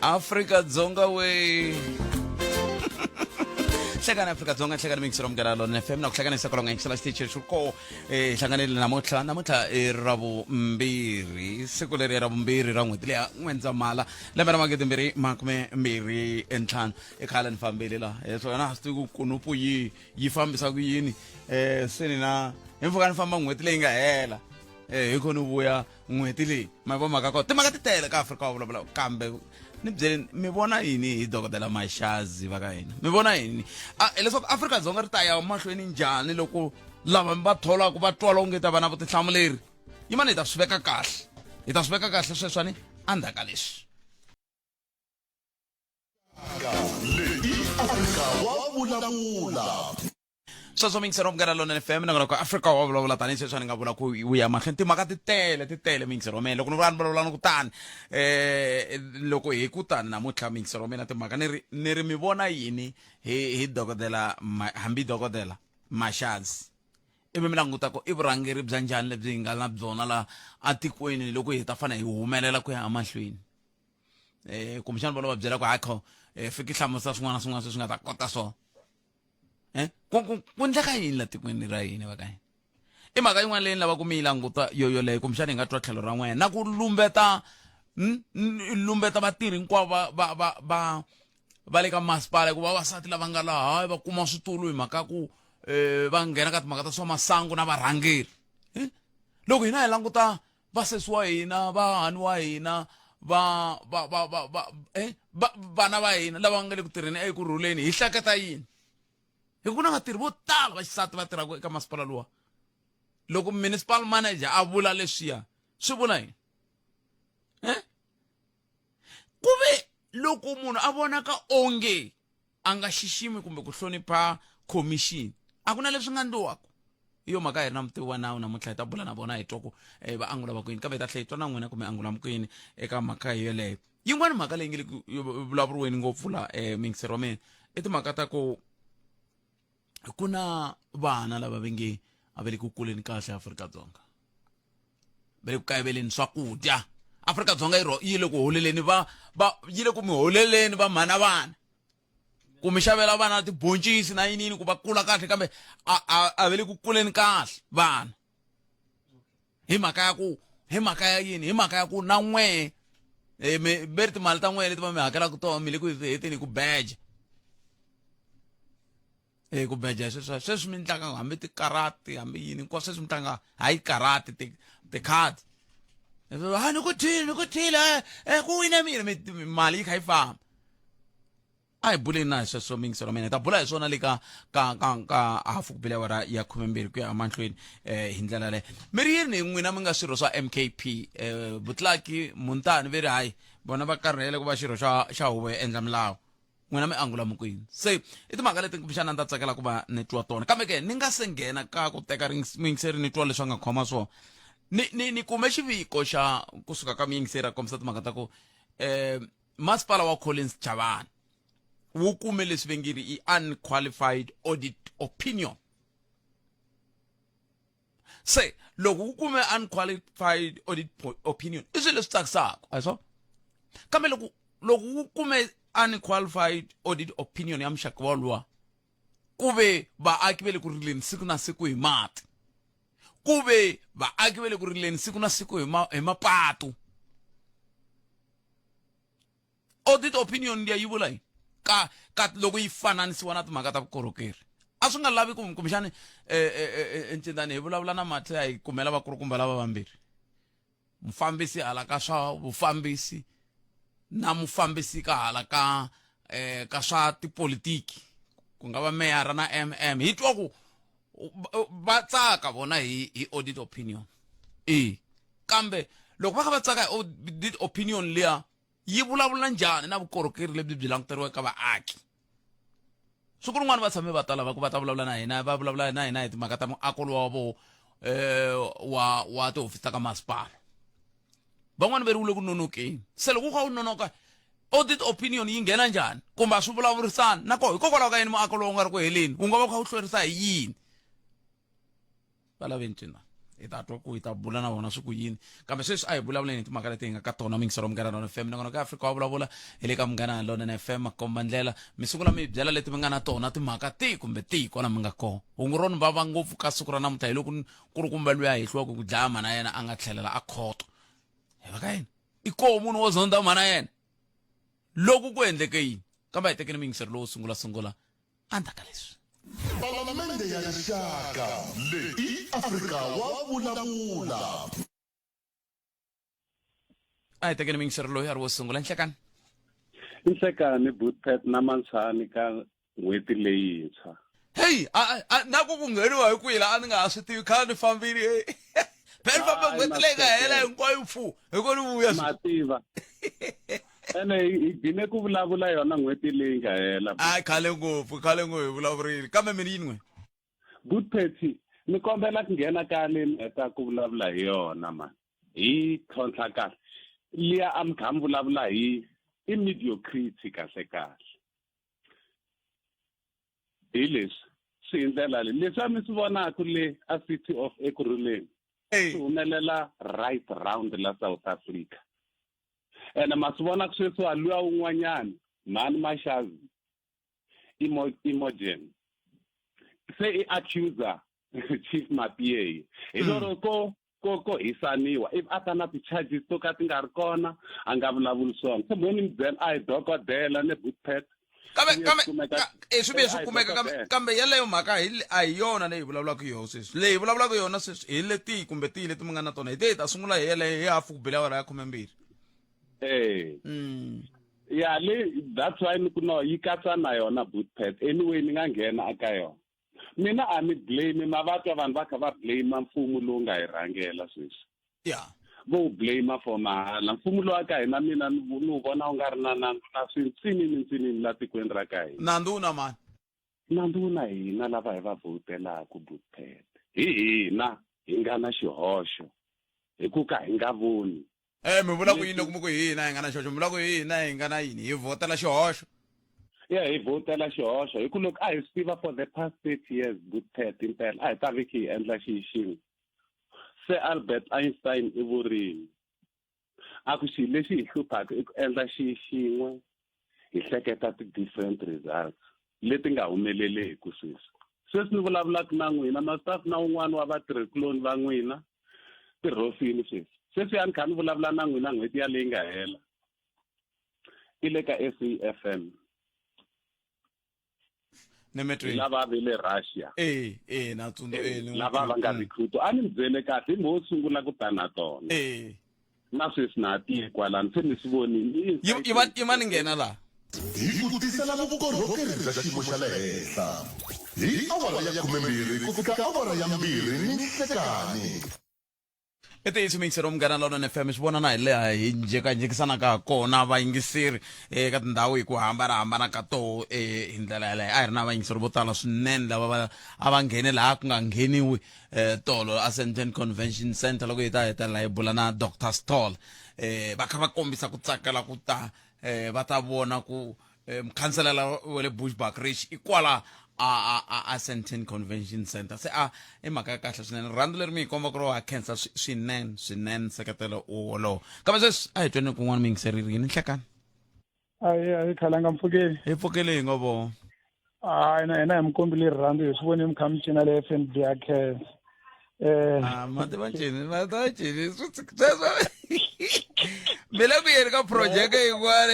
Afrika-Dzonga we hlekana Afrika-Dzonga hlekana mingisiro mngana lona FM na kuhlanganisa kolonga ngisela stage shuko hlanganele namuhla rabu mbiri siku leri rabu mbiri ra n'hweti leya N'wendzamhala lembe ra magidi mbiri makume mbiri entlhanu ekhala ni fambile la so na swi ku kunupu yi fambisa ku yini se ni na mpfhuka ni famba n'hweti leyi nga hela hi kho ni vuya n'hweti leyi mavomaka ko timhaka ti tele ka Afrika wa vulavula kambe ni byele mi vona yini hi dokodela Maxazi va ka hina mi vona yini leswaku Afrika-Dzonga ri ta ya mahlweni njhani loko lava va tholaka va twala onge ta va na vutihlamuleri yimani hi ta swi veka kahle sweswani andzhaka leswi Afrika wa vulavula sweswo mingisero mngana lona FM na ku Afrika wa vulavula tani sweswo ni nga vula ku u ya mahlweni timhaka ti tele mingisero mena loko ni vulavula ku tani loko hi ku tani namuntlha mingisero mena timhaka ni ri mi vona yini hi dokodela hambi dokodela Maxazi ivi mi languta ku i vurhangeri bya njhani lebyi hi nga na byona la atikweni loko hi ta fana hi humelela ku ya mahlweni kumbexana vona va byela ku hakho fiki hlamusa swin'wana na swin'wana swi nga ta kota so ku ndleka yini la tikweni ra hina va ka hina i mhaka yin'wana leyi ni lava ku mi yi languta yoyoleyo kumbexana hi nga twa tlhelo ra n'wena na ku lumbeta vatirhi hinkwavo va le ka masipala ku vavasati lava nga laha hayi va kuma switulu hi mhaka ku va nghena ka timhaka ta swa masangu na varhangeri loko hina hi languta vasesi wa hina vahani wa hina vana va hina lava nga le ku tirheni eku rhuleni hi hleketa yini hi ku na vatirhi vo tala va xisati va tirhaka eka masipala luwa loko municipal manager a vula leswiya swi vula yini ku ve loko munhu a vonaka onge a nga xiximi kumbe ku hlonipha commission a ku na leswi nga endliwaka hi yo mhaka hi ri na mutivi wa nawu namuntlha hi ta bula na vona hi twa ku va angula va kwini kambe hi ta tlhela hi twa na n'wina kumbe angula mukuyini eka mhaka hi yeleyo yin'wana mhaka leyi nge le ku vulavuriweni ngopfu la mingisero wa mina i timhaka ta ku ku na vana lava va nge a va le ku kuleni kahle Afrika-Dzonga va le ku kayiveleni swakudya Afrika-Dzonga yi le ku holeleni yi le ku mi holeleni va mhana vana ku mi xavela vana tiboncisi na yinini ku va kula kahle kambe a va le ku kuleni kahle vana hi mhaka ya yini hi mhaka ya ku na n'we ve ri timali ta n'wena leti va mi hakelaka tona mi le ku heteni ku beja ku beja sweswi mi tlanga hambi tikarati hambi yini hinkwaswo sweswi mi tlanga hayi karati tikhadi ni ku thile ku wina mina mali yi kha yi famba a hi buleni na hi sweswo mingisero mina hi ta bula hi swona le ka hafu ku bila ya 12 ku ya mahlweni hi ndlela leyo mi ri yini n'wina mi nga swirho swa MKP Butlaki Muntani ve ri hayi vona va karhele ku va xirho xa huvo ya endla milawu n'wina mi angula mukwini se i timhaka leti kumbexana ni ta tsakela ku va ni twa tona kambe ke ni nga se nghena ka ku teka muyingiseri ni twa leswi nga khoma swona ni kume xiviko xa kusuka ka muyingiseri a kombisa timhaka ta ku masipala wa Collins Chavani wu kume leswi vengiri i unqualified audit opinion se loko wu kume unqualified audit opinion i swilo leswi tsakisaka a swo kambe loko wu kume unqualified audit opinion ya muxaka woluwa ku ve vaaki va le ku rileni siku na siku hi mati ku ve vaaki va le ku rileni siku na siku hi mapatu audit opinion liya yi vula yini ka loko yi fananisiwa na timhaka ta vukorhokeri a swi nga lavi kumbexani encindani hi vulavula na matlhe hi kumela vakulukumba lava vambirhi mufambisi hala ka swa vufambisi na mufambisi ka hala ka swa tipolitiki ku nga va meyara na hi twa ku va tsaka vona hi audit opinion kambe loko va kha va tsaka hi audit opinion liya yi vulavula njhani na vukorhokeri lebyi byi languteriweke ka vaaki siku rin'wana va tshame va tala va ku va ta vulavula na hina va vulavula na hina hi timhaka ta muako lowa wa tihofisi ta ka masipala van'wana va riwile ku nonokeni se loko u kha u nonoka audit opinion yi nghena njhani kumbe a swi vulavurisani nako hikokwalaho ka yini muako lowu nga ri ku heleni wu nga va kha wu hlwerisa hi yini va laveni cina hi ta twa ku hi ta bula na vona swi ku yini kambe sweswi a hi vulavuleni hi timhaka leti hi nga ka tona mingisero Munghana Lonene FM nakona ka Afrika wa vulavula hi le ka Munghana Lonene FM makomba ndlela mi sungula mi byela leti mi nga na tona timhaka tihi kumbe tihi kona mi nga kona hungu ro ni vava ngopfu ka siku ra namuntlha hi loko ku ri kumbe luya hi hliwaka ku dlaya mana yena a nga tlhelela a khoto hi va ka yini i koho munhu wo zonda mana yena loko ku endleke yini kambe hi tekeni mingisero lowu sungula andaka leswi Palamende ya rixaka leyi Afrika wa vulavula. a hi tekeni mingisero lowu ya ri wo sungula nhlekani Nhlekani Bootpet na Mansani ka n'hweti leyintshwa. hey na ku ngheniwa hi kwila a ni nga ha swi tivi khale ni fambile phela famba n'hweti leyi nga hela hinkwayo mfu hi ko ni vuya Mativa. Ene hi gine ku vulavula yona n'hweti leyi nga hela. ai khale ngopfu hi vulavurile kambe mi yin'we Bootpet ni kombela ku nghena ka le ta ku vulavula hi yona man. Hi tlhontlha kahle. Liya a mi kha mi vulavula hi mediocrity kahle. Hi leswi swi hi ndlela leyi leswi a mi swi vonaka le a City of Ekurhuleni swi humelela right round la South Africa ene ma swi vona ku sweswi wa luya un'wanyana Mani Mashazi Imogen se i accuser Chief Mapie hi loro ko hisaniwa if ata na ti-charges to ka ti nga ri kona a nga vulavuli swona se moni mbyela a hi dokodela ne Bootpet swi kumeka kambe yaleyo mhaka a hi yona leyi hi vulavulaka hi yona sweswi leyi hi vulavulaka hi yona sweswi hi letihi kumbe tihi leti mi nga na tona hi te hi ta sungula hi yeleyo hi hafu ku bela awara ya 12 yeah that's why ni ku no yi katsa na yona Bootpet anyway ni nga nghena aka yona mina a ni blame mavatwa vanhu va kha va blame mfumo lowu nga hi rhangela sweswi yeah vo blame for mahala mfumo lowu aka hina mina ni vona u nga ri na swintsinini la tikweni ra ka hina nanduna mani nanduna hina lava hi va votelaku Bootpet hi hina hi nga na xihoxo hi ku ka hi nga voni mi vula ku yini loko mi ku hi hina hi nga na xihoxo mi vula ku hi hina hi nga na yini hi votela xihoxo hi votela xihoxo hi ku loko a hi swi tiva for the past 30 years Bootpet impela a hi ta veki hi endla xixin'we se Albert Einstein i vurini a ku xilo lexi hi hluphaka i ku endla xixin'we hi hleketa ti-different results leti nga humeleleku sweswi ni vulavulaka na n'wina ma-staff na un'wana wa vatirhikuloni va n'wina tirhofini sweswi a ni kha ni vulavula na n'wina n'hweti ya leyi nga hela i le ka SAFM lava ve le Russia na tsundzu lava va nga recruit a ni byele kahle hi mo sungula ku ta na tona na sweswi na tiye kwalani se ni swi vonile yi ni nghena laha Hi ku tisela vukorhokeri bya xiyimo xa le henhla hi awara ya 12 ku fika awara ya 2 ni nhlekani eti mingisero Munghana Lonene FM swi vona na hi leha hi njhekanjhekisanaka ha kona vayingiseri eka tindhawu hi ku hambana ka toho hi ndlela yaleyo a hi ri na vayingiseri vo tala swinene lava a va nghene laha ku nga ngheniwi tolo a Sandton Convention Center loko hi ta hetelela hi bula na Dr Stall va kha va kombisa ku tsakela ku ta va ta vona ku mukhanselela wa le Bushbuckridge i kwala a Sandton Convention Center se i mhaka ya kahle swinene rando leri mi hi komba ku ro ha khensa swinene nseketelo wolowo kambe sweswi a hi tweni kun'wana mi yingiserile yini nhlekani hi khalanga mpfukeli hi pfukele hi ngo vo na hina hi mi kombile rirhandzu hi swi voni mi kha mi cina le FNB ya khensa mati va cini mi le ku yeni ka project yin'wana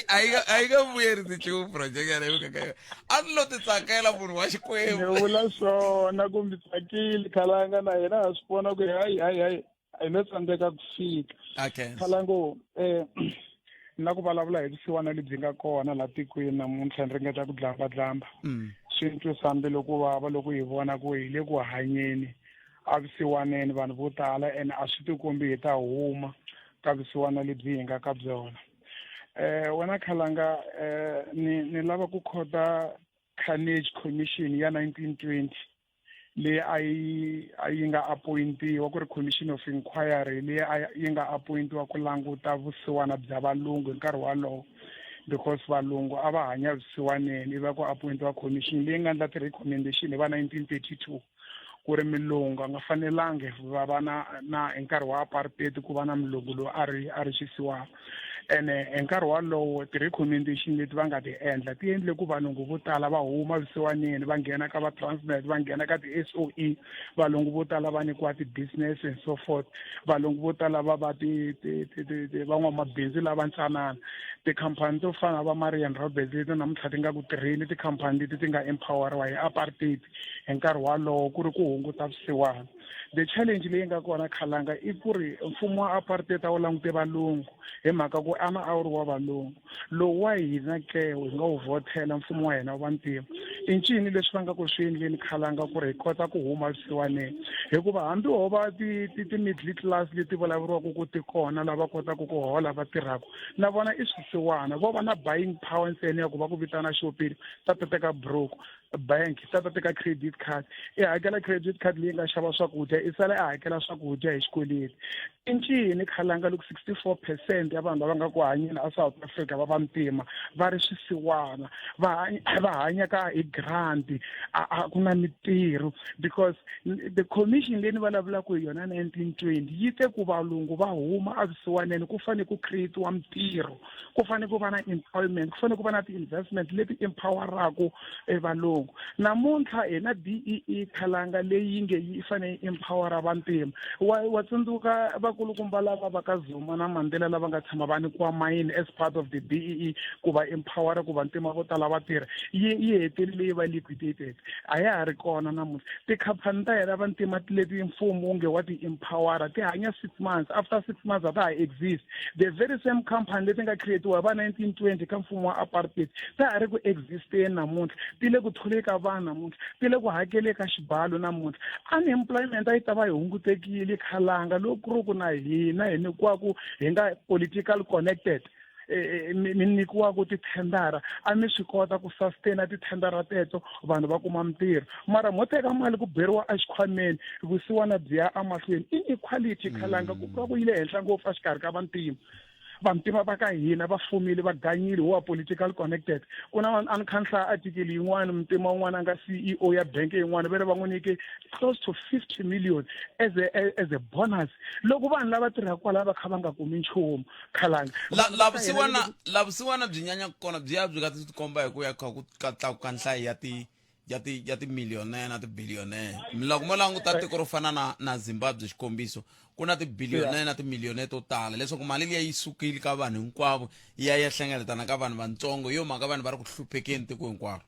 a yi nga vuyerisi nchumu project yaleyo kaka a ni lo ti tsakela munhu wa Xikwembu ni vula swona ku mi tsakile khalanga na hina ha swi vona ku hayi hi lo tsandzeka ku fika khalango na ku vulavula hi vusiwana lebyi nga kona laha tikweni namuntlha ni ringeta ku dlambadlamba swi ni twisa mbilu ku vava loko hi vona ku hi le ku hanyeni a vusiwaneni vanhu vo tala ene a swi tikombi hi ta huma ka vusiwana lebyi hi nga ka byona wena khalanga ni lava ku khota Carnage Commission ya 1920 leyi a yi nga appointiwa ku ri Commission of Inquiry leyi yi nga appointiwa ku languta vusiwana bya valungu hi nkarhi walowo because valungu a va hanya vusiwaneni va ku appointiwa commission leyi nga endla ti-recommendation hi va 1932 ku ri milungu nga fanelangi va va na hi nkarhi wa apartheid ku va na milungu loyi a ri xisiwana ene hi nkarhi walowo ti-recommendation leti va nga ti endla ti endle ku valungu vo tala va huma vusiwaneni va nghena ka va Transnet va nghena ka ti-SOE valungu vo tala va nyikiwa ti-business and so forth valungu vo tala va va van'wamabindzu lava ntsanana tikhampani to fana va Marian Roberts leti namuntlha ti nga ku tirheni tikhampani leti ti nga empoweriwa hi apartheid hi nkarhi walowo ku ri ku hunguta vusiwana the challenge leyi nga kona Khalanga i ku ri mfumo wa apartheid a wu langute valungu hi mhaka ku a ri wa valungu lowu wa hina ke hi nga wu vhotela mfumo wa hina wa vantima i ncini leswi va nga ku swi endleni Khalanga ku ri hi kota ku huma vusiwaneni hikuva hambi ho va ti-middle class leti vulavuriwaka ku ti kona lava kotaka ku hola va tirhaka na vona i swisiwana vo va na buying power ntsena ya ku va ku vitana xopili ta teka broke bank ta teka credit card i hakela credit card leyi nga xava swakudya i sala i hakela swakudya hi xikweleti i ncini Khalanga loko 64% ya vanhu lava nga ku hanyeni a South Africa va vantima va ri swisiwana va hanya ka hi grant a ku na mitirho because the commission leyi ni vulavulaka hi yona 1920 yi te ku valungu va huma avisiwaneni ku fanele ku create-iwa mitirho ku fanele ku va na employment ku fanele ku va na ti-investment leti empoweraka valungu namuntlha hina DEE Khalanga leyi nge yi fanele empowera vantima wa tsundzuka vakulukumba lava va ka Zuma na Mandela lava nga tshama va nyikiwa mayini as part of the DEE ku va empowera ku vantima vo tala va tirha yi hetelele yi va liquidated a ya ha ri kona namuntlha tikhampani ta hina vantima leti mfumo wu nge wa ti-empowera ti hanya 6 months after 6 months a ta ha exist the very same company leti nga create-iwa va 1920 ka mfumo wa apartheid ta ha ri ku existeni namuntlha ti le ku ka vanhu namuntlha ti le ku hakele ka xibalo namuntlha unemployment a yi ta va yi hungutekile Khalanga loko ku ri ku na hina hi nyikiwaku hi nga political connected mi nyikiwaku tithendara a mi swi kota ku sustaina tithendara teto vanhu va kuma mitirho mara mo teka mali ku beriwa a xikhwameni vusiwana byi ya amahlweni inequality Khalanga ku va ku yile henhla ngopfu a xikarhi ka vantima va ka hina va fumile va ganyile wa political connected ku na ankhanhla article yin'wana muntima wun'wana a nga CEO ya bank yin'wana va n'wi nyike close to 50 million as a bonus loko vanhu lava tirhaka kwala va kha va nga kumi nchumu Khalanga lavusiwana byi nyanya kona byi ya byi ka tikomba hi ku ya kha ku tlakuka nhlayo ya timiliyonere na tibillionaire loko mo languta tiko ro fana na Zimbabwe xikombiso ku na tibillionaire na timiliyonere to tala leswaku mali leyi yi sukile ka vanhu hinkwavo ya hlengeletana ka vanhu vantsongo hi yo mhaka vanhu va ri ku hluphekeni tiko hinkwaro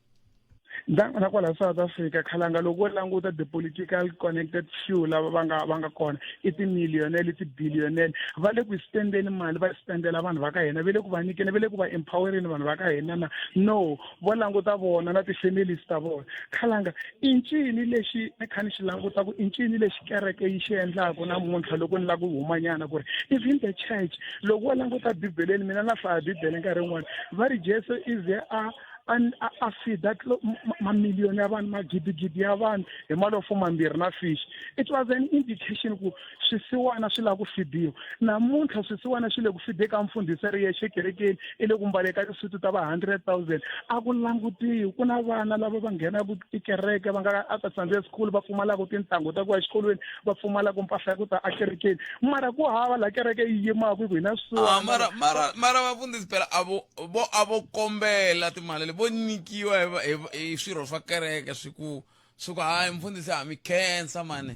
na kwala South Africa Khalanga loko wo languta the political connected few lava va nga kona i timiliyonere tibillionaire va le ku spendeni mali va spendela vanhu va ka hina va le ku va nyikeni va le ku va empowereni vanhu va ka hina no vo languta vona na ti-families ta vona Khalanga i ncini lexi ni kha ni xi langutaku i ncini lexi kereke yi xi endlaku namuntlha loko ni la ku humanyana ku ri even the church loko wo languta bibeleni mina na hlaya bibele nkarhi wun'wana va ri Jesu is there a fida mamiliyoni ya vanhu magidigi ya vanhu hi malofo mambirhi na fish it was an indication ku swisiwana swi lava ku fidiwa namuntlha swisiwana swi le ku fide ka mfundhisi ri yexe kerekeni i le ku mbaleka tisuti ta va 100,000 a ku langutiwi ku na vana lava va nghenaku tikereke va nga aka Sunday school va pfumalaka tintangu ta ku ya exikolweni va pfumalaka mpahla ya ku ta akerekeni mara ku hava la kereke yi yimaku hi na swisiwana mara vafundhisi phela avo kombela timali vo nyikiwa hi swirho swa kereke swi ku hayi mfundhisi mi khensa mani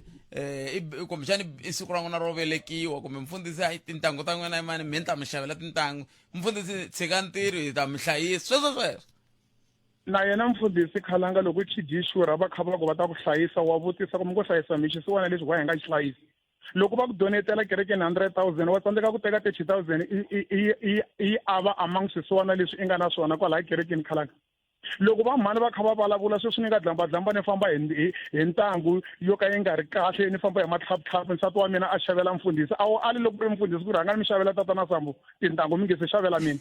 kumbexani i siku ra n'wina ro velekiwa kumbe mfundhisi hayi tintangu ta n'wina mani mi ta mi xavela tintangu mfundhisi tshika ntirho hi ta mi hlayisa sweswo na yena mfundhisi Khalanga loko khidi xura va kha va ku va ta ku hlayisa wa vutisa ku mi ku hlayisa mi xisiwana leswi wa hi nga xi hlayisa loko va ku donetela kerekeni 100,000 wa tsandzeka ku teka 30,000 i ava among swisiwana leswi i nga na swona kwalaha kerekeni Khalanga loko va mhani va kha va vulavula sweswi ni nga dlambadlamba ni famba hi ntangu yo ka yi nga ri kahle ni famba hi matlhaputhlapu nsati wa mina a xavela mfundhisi ali loko ku ri mfundhisi ku rhanga mi xavela tatana Sambo tintangu mi nge se xavela mina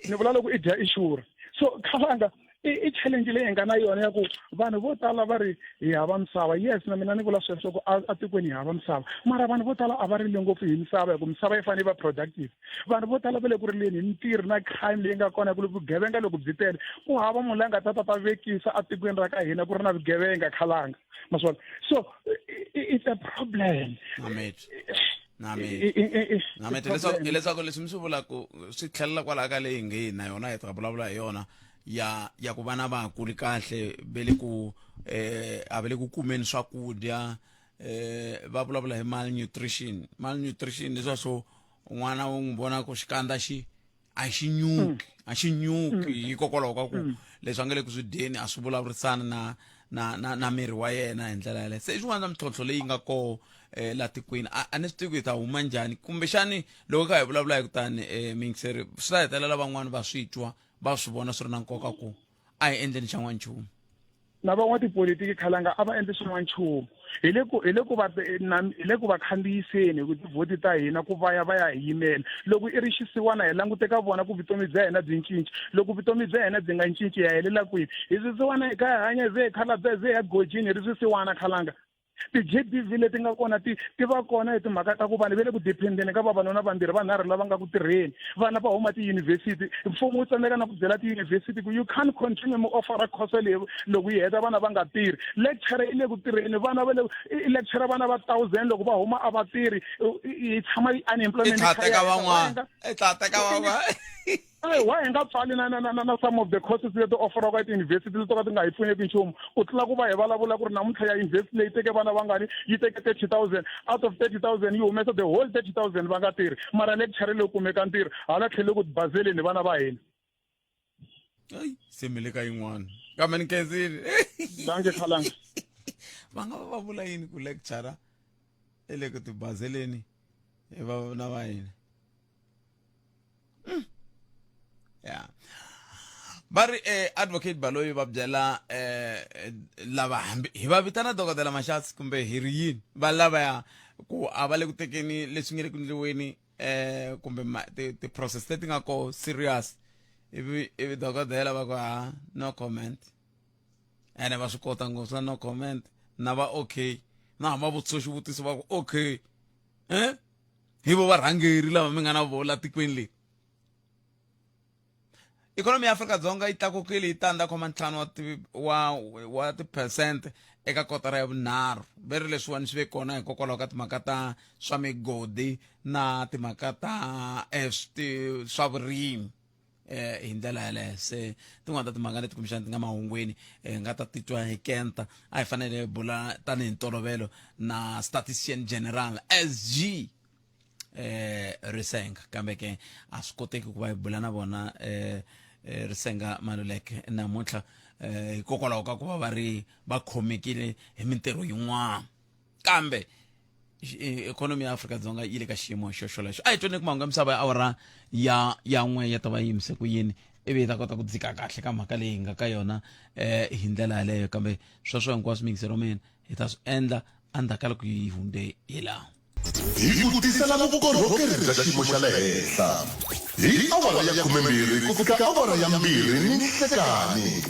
ni vula loko i dya i xurha so Khalanga i challenge leyi hi nga na yona ya ku vanhu vo tala va ri hi hava misava. Yes, na mina ni vula sweswo ku a tikweni hi hava misava, mara vanhu vo tala a va rili ngopfu hi misava hi ku misava yi fanele yi va productive. Vanhu vo tala va le ku rileni hi mintirho na crime leyi nga kona, ku vugevenga loko byi tele ku hava munhu loyi a nga ta vekisa atikweni ra ka hina ku ri na vugevenga khalanga maswona. So it's a problem. leswaku leswi mi swi vulaka swi tlhelela kwalaho ka leyi nge na yona hi ta vulavula hi yona ya ku vana va kuli kahle ve le ku a va le ku kumeni swakudya, va vulavula hi malnutrition leswa swo n'wana u n'wi vona ku xikandza a xi nyuki hikokwalaho ka ku leswi a nga le ku swi dyeni a swi vulavurisana na miri wa yena hi ndlela yaleyo. Se i swin'wana swa mintlhontlho leyi nga koho la tikweni a ni swi tivi ku hi ta huma njhani, kumbexani loko kha hi vulavula hi kutani mingiseri swi ta hetelela van'wani va swi twa va swi vona swi ri na nkoka ku a hi endleni xa n'wanchumu. Na van'watipolitiki khalanga a va endli swin'wanchumu, hi le ku va khandziyiseni ku tivhoti ta hina ku va ya hi yimela. Loko i ri xisiwana hi langute ka vona ku vutomi bya hina byi cinci, loko vutomi bya hina byi nga cinci ya helela kwihi? Hi swisiwana hi kha hi hanya hi ze hi khalabya hi ze hi ya gojini hi ri swisiwana khalanga. Ti-GBV leti nga kona ti va kona hi timhaka ta ku vanhu va le ku dependeni ka vavanuna vambirhi vanharhu lava nga ku tirheni, vana va huma tiyunivhesiti. Mfumo wu tsandzeka na ku byela tiyunivhesiti ku you can't continue mi offera course leyi loko yi heta vana va nga tirhi. Lecture i le ku tirheni, vana va le lecture vana va 1000 loko va huma a va tirhi, hi tshama unemployment i teka van'wana why hi nga pfali na some of the courses leti offeriwaka etiyunivhesiti leti to ka ti nga hi pfuneki nchumu, ku tlula ku va hi vulavula ku ri namuntlha ya yunivhesiti leyi teke vana vangani, yi teke 30,000 out of 30,000 yi humesa the whole 30,000 va nga tirhi, mara lecture leyi kumeka ntirho hala tlhele ku bazeleni vana va hina. Se mi le ka yin'wana kambe ni kenzile danke khalanga. va nga va vula yini ku lecturer e le ku tibazeleni hi vana va hina? Yeah. Bari advocate Baloyi va byela lava hi va vitana dokodela Mashasi kumbe hi ri yini va lava ya ku a va le ku tekeni leswi nga le ku ndliweni kumbe ti process leti nga ko serious, ivi dokodela va ku no comment, ene va swi kota ngopfu no comment na va okay na hamba vutsoxi vutiso va ku okay hi vo varhangeri lava mi nga na vo la tikweni leyi. Ikhonomi ya Afrika-Dzonga yi tlakukile hi 5.5 wa ti-percent eka kotara ya vunharhu. Veri leswiwani swi ve kona hikokwalaho ka timhaka ta swa migodi na timhaka ta swa vurimi hi ndlela yaleyo. Se tin'wana ta timhaka leti kumbexana ti nga mahungweni nga ta titwa hi kenta a hi fanele hi bula tanihi ntolovelo na statistician general SG Risenga, kambe ke a swi koteki ku va hi bula na vona Risenga Maluleke namuntlha hikokwalaho ka ku va va khomekile hi mintirho yin'wana, kambe ikhonomi ya Afrika-Dzonga yi le ka xiyimo xolexo. A hi tweni ku mahungu ya misava ya awara ya 1 ya ta va yimise ku yini ivi hi ta kota ku dzika kahle ka mhaka leyi hi nga ka yona hi ndlela yaleyo, kambe sweswo hinkwaswo mingisero mina hi ta swi endla endzhaku ka loko yi hunde hi laha hi ku tisela vukorhokeri bya xiyimo xa le henhla hi awara ya 12 ku fika awara ya 2 ni nhlekani.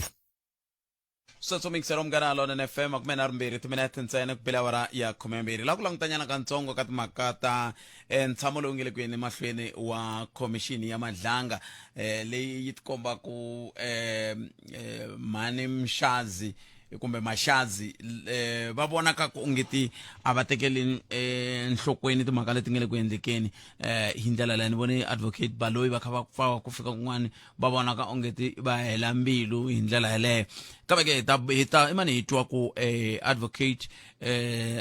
sweswo mingisero mugana lona FM a 12 timinete ntsena ku bela awara ya 12 laha ku langutanyana katsongo ka timhaka ta ntshamo lowu nge le ku yeni mahlweni wa khomixini ya madlanga leyi yi tikomba ku Mani Mshazi kumbe Mashazi va vona ka ku ungeti a va tekeli enhlokweni timhaka leti nga le ku endlekeni hi ndlela leyi. Ni vone advocate Baloyi va kha va pfa ku fika kun'wana va vona ka ungeti va hela mbilu hi ndlela yaleyo, kambe ke hi ta imani hi twa ku advocate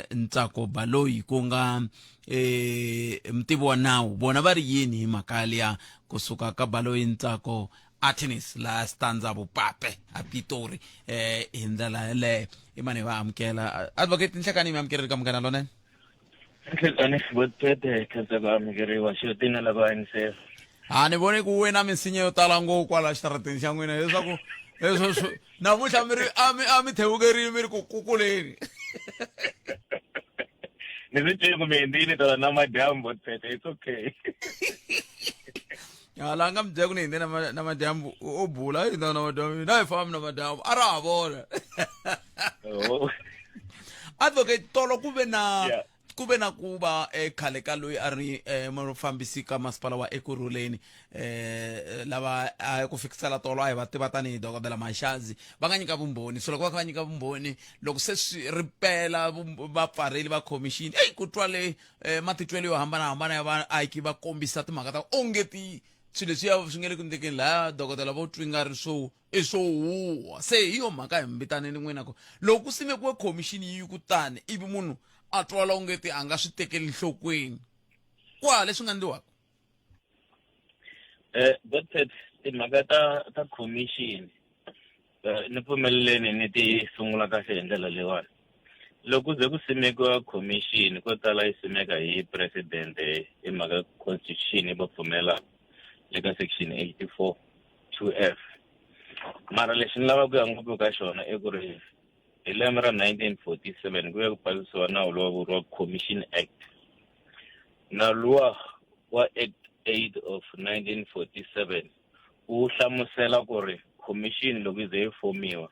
Ntsako Baloyi ku nga mutivi wa nawu vona va ri yini hi mhaka liya kusuka ka Baloyi Ntsako Artenis la stanza vupape a Pitori hi ndlela yaleyo. Imani va amukela advocate nhlekani mi amukela ka mugana lona nhlekani votete khaza va amukeriwa xotina la va NSF. Ni vone ku wena misinya yo tala ngopfu kwala xitarateni xa n'wina leswaku leswo namuntlha mi ri a mi thevukerile mi ri ku kukuleni. Ni swi twe ku mi endlile tona na madyambu tete, it's okay. Langa mjeko ni na madambu obula ina na madambu na ifam na madambu ara bona. Advocate tolo kube na kuba khale ka loyi ari mufambisi ka masipala wa Ekurhuleni lava ku fikisela tolo a hi va tiva tani dokodela Maxazi va nga nyika vumbhoni so loko va kha va nyika vumbhoni loko se swi ripela vapfareli va commission ku twa le matitwelo yo hambanahambana ya vaaki va kombisa timhaka ta ongeti swilo leswiya swi nge le ku ndlekeni laha dokodela vo twi nga ri swo i swo huwa se hi yo mhaka hi mbitaneni n'wina ko loko ku simekiwe commission yi kutani ivi munhu a twala ongeti a nga swi tekeli nhlokweni kwa leswi nga endliwaka but timhaka ta commission ni pfumeleleni ni ti sungula kahle hi ndlela leyiwani loko ze ku simekiwa commission ko tala yi simeka hi president hi mhaka constitution yi va pfumela eka section 84 2F mara lexi ni lavaka ku ya ngopfu ka xona i ku ri hi lembe ra 1947 ku ya ku pasisiwa nawu lowu vuriwa Commission Act na luwa wa Act 8 of 1947 wu hlamusela ku ri commission loko yi ze yi fomiwa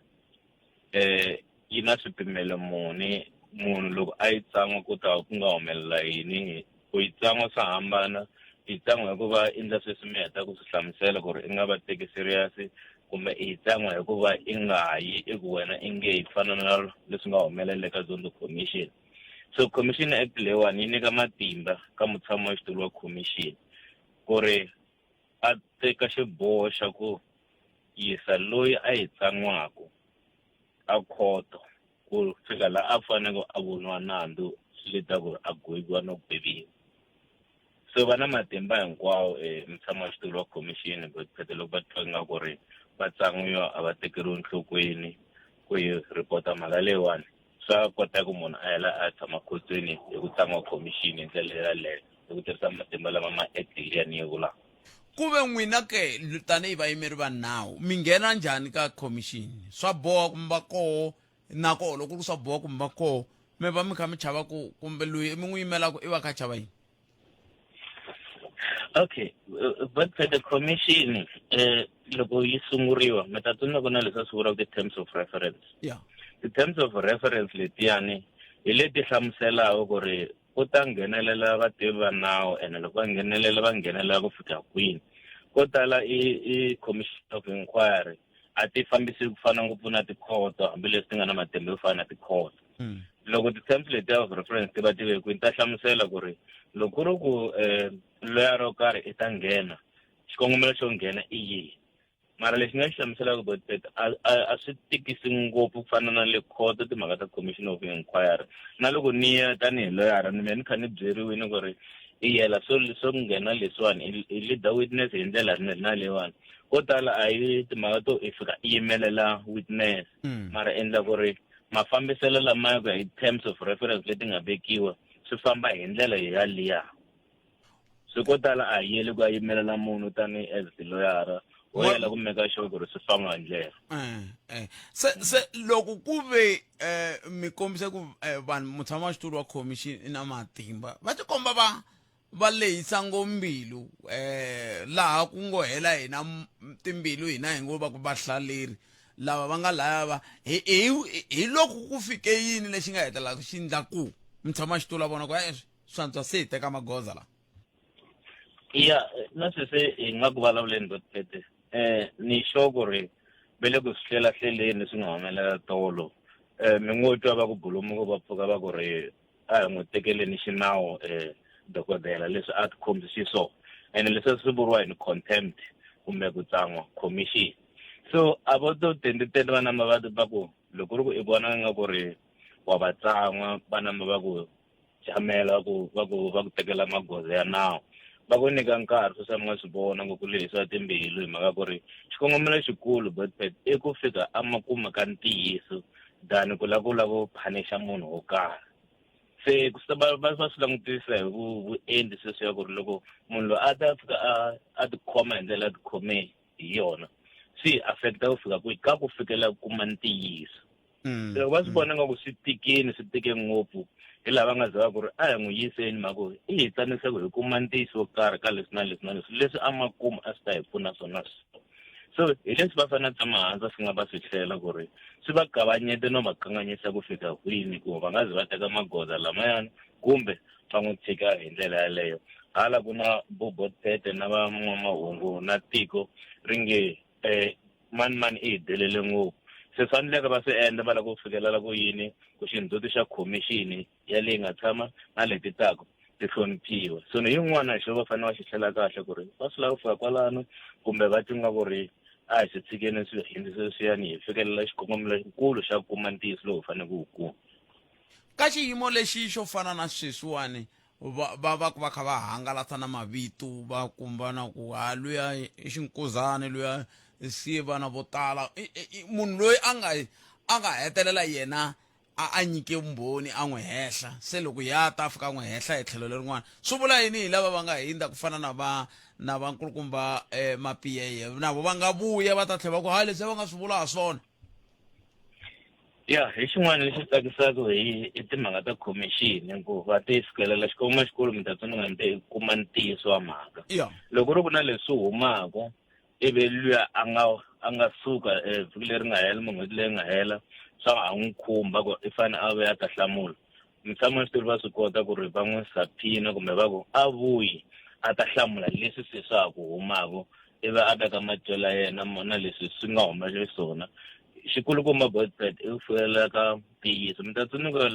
yi na swipimelo muni munhu loko a yi tsan'wa ku ta ku nga humelela yini ku yi tsan'wa swa hambana yi tsan'wa hikuva endla sweswi mi heta ku swi hlamusela ku ri i nga va teki serious kumbe i tsan'wa hikuva i nga yi eku wena i nge hi fana na leswi nga humelela eka Zondo Commission so Commission Act leyiwani yi nyika matimba ka mutshami wa xitulu wa commission ku ri a teka xiboho xa ku yisa loyi a yi tsan'waku a khoto ku fika la a fanele a voniwa nandzu swi ta ku a goyiwa no bebiwa so va na matimba hinkwawo mutshami wa xitulu wa commission but loko va twa nga ku ri va tsan'wiwa a va tekeriwi nhlokweni ku yi report mhaka leyiwani swa kota ku munhu a hela a tshama khotsweni hi ku tsan'wa commission hi ndlela yaleyo hi ku tirhisa matimba lama ma act liyani yi vulaka ku ve n'wina ke tanihi vayimeri va nawu mi nghena njhani ka commission swa boha kumbe va koho na koho loko ku swa boha kumbe va koho mi va mi kha mi chava ku kumbe loyi mi n'wi yimelaka i va kha chava yini okay but the commission loko yi sunguriwa mi ta tsundzuka ku na leswi swi vuriwaka the terms of reference yeah the terms of reference letiyani hi leti hlamuselaka ku ri ku ta nghenelela vativi va nawu ene loko va nghenelela ku fika kwini ko tala i commission of inquiry a ti fambisi ku fana ngopfu na tikhoto hambileswi ti nga na matimba yo fana na tikhoto loko ti-terms letiya of reference ti va ti vekiwini ta hlamusela ku ri loko ku ri ku loya ro karhi i ta nghena xikongomelo xo nghena i yihi mara lexi nga xi hlamuselaka but a swi tikisi ngopfu ku fana na le khoto timhaka ta commission of inquiry na loko ni ya tanihi loyara ni ni kha ni byeriwini ku ri i yela swo nghena leswiwani i leader witness hi ndlela na leyiwani ko tala a hi timhaka to i fika i yimelela witness mara endla ku ri mafambiselo lama ya ku hi terms of reference leti nga vekiwa swi famba hi ndlela yaliya so ko tala a yeli ku a yimelela munhu tani as the lawyer o yela ku meka sure ku ri swi famba hi ndlela se loko ku ve mi kombisa ku vanhu mutshami wa xitulu wa commission na matimba va tikomba va lehisa ngombilu laha ku ngo hela hina timbilu hina hi ngo va ku vahlaleri lava va nga lava hi loko ku fike yini lexi nga hetelaka xi endla ku mutshami wa xitulu a vona ku swantswa se hi teka magoza la ya na sweswi hi nga ku vulavuleni botete ni sure ku ri ve le ku swi hlelahleleni leswi nga humelela tolo mi ngo twa va ku bulumu va pfuka va ku ri a hi n'wi tekeleni xinawu dokodela leswi a ti khombisi swona ene leswi swi vuriwa hi contempt kumbe ku tsan'wa commission so a vo to tendetele va nama va ku loko ri ku i vona nga ku ri wa va tsan'wa va nama va ku jamela va ku tekela magoza ya nawu va ku nyika nkarhi swo sa mi nga swi vona ngopfu leswi a timbilu hi mhaka ku ri xikongomelo xikulu but i ku fika a makuma ka ntiyiso than ku lava ku phanisha munhu wo karhi se va swi langutisa hi vuendli sweswiya ku ri loko munhu loyi a ta fika a tikhoma hi ndlela ya tikhome hi yona swi affecta ku fika kwihi ka ku fikela ku kuma ntiyiso loko va swi vona nga ku swi tike ngopfu hi lava nga byela ku ri a hi n'wi yiseni mhaka i hi tsanise ku hi kuma ntiyiso wo karhi ka leswi na leswi na leswi leswi a ma kuma a swi ta hi pfuna swona so hi leswi va fanele tshama hansi swi nga va swi hlela ku ri swi va kavanyete no va kanganyisa ku fika kwini ku va nga zi va teka magoza lamayani kumbe va n'wi tshika hi ndlela yaleyo hala ku na Bobotete na van'wamahungu na tiko ri nge mani i hi delele ngopfu se faneleke va swi endla va lava ku fikelela ku yini ku xindzhuti xa khomixini ya leyi nga tshama na leti tako ti hloniphiwa so ni yin'wana xo va fanele va xi hlela kahle ku ri va swi lava ku fika kwalano kumbe va tinga ku ri a hi swi tshikeni swiyani hi fikelela xikongomelo xikulu xa ku kuma ntiyiso lowu fanele ku wu kuma ka xiyimo lexi xo fana na sweswiwani va kha va hangalasa na mavito va kumbana ku luya i xinkuzani luya siye vana vo tala munhu loyi a nga hetelela yena a nyike vumbhoni a n'wi hehla se loko ya ta fika a n'wi hehla hi tlhelo lerin'wana swi vula yini hi lava va nga hindza ku fana na vankulukumba mapiyeye navo va nga vuya va ta tlhela va ku leswi va nga swi vula ha swona ya hi xin'wana lexi tsakisaka hi timhaka ta khomixini ku va ti fikelela xikongomelo xikulu mi ta tsundzuka ni kuma ntiyiso wa mhaka loko ri ku na leswi humaka ivi luya a nga suka vhiki leri nga hela n'hweti leyi nga hela swa ha n'wi khumba ku i fanele a vuya a ta hlamula mutshama switori va swi kota ku ri va n'wi saphina kumbe va ku a vuyi a ta hlamula leswi se swa ha ku humaka ivi a veka matyelo ya yena na leswi swi nga humelela swona xikulukumba Bobotete i fuyelela ka ntiyiso mi ta tsundzuka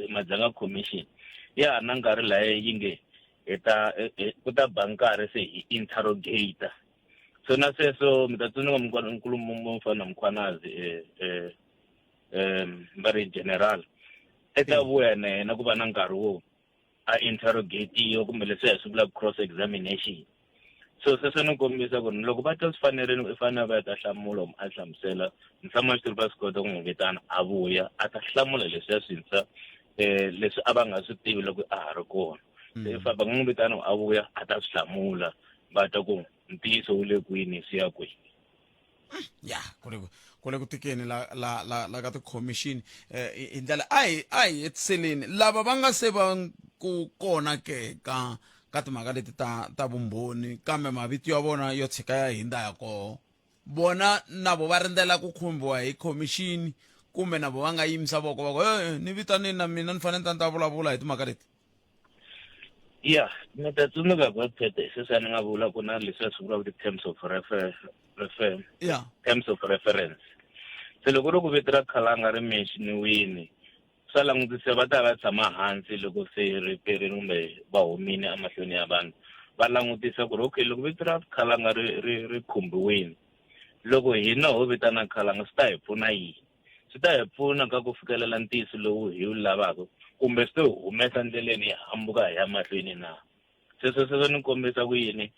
madzanga commission ya na nkarhi laha yi nge ku ta ba nkarhi se hi interrogator so na sweswo mi ta tsundzuka nkulumo mfana Mkhwanazi va ri general eka vuya na yena ku va na nkarhi wo a interrogatiwa kumbe leswi hi swi vula cross examination so sweswo ni kombisa ku loko va ta swi fanerile i fanele va ta hlamula a hlamusela mtshama switori va swi kota ku n'wi vitana a vuya a ta hlamula leswi ya swintshwa leswi a va nga swi tivi loko a ha ri kona se va nga n'wi vitana a vuya a ta swi hlamula va ta ku ntiyiso wu le kwini swi ya kwini ya ku le ku tikeni la ka ti-commission hi ndlela a hi hetiseleni lava va nga se va ku kona ke ka timhaka leti ta vumbhoni kambe mavito ya vona yo tshika ya hindza ya koho bona navo va rindzela ku khumbiwa hi khomixini kumbe navo va nga yimisa voko va ku ni vitanini na mina ni fanele ni ta vulavula hi timhaka leti ya mi ta tsundzuka Bobotete sweswi ni nga vula ku na leswi swi vuriwaka ti-terms of terms of reference se loko ri ku vito ra khalanga ri mention-iwini swa langutise va ta va tshama hansi loko se ri perini kumbe va humile emahlweni ya vanhu va langutisa ku ri okay loko vito ra khalanga ri khumbiwini loko hina ho vitana khalanga swi ta hi pfuna yini swi ta hi pfuna ka ku fikelela ntiyiso lowu hi wu lavaka kumbe swi to humesa ndleleni hi hambuka hi ya mahlweni na sweswo ni kombisa ku yini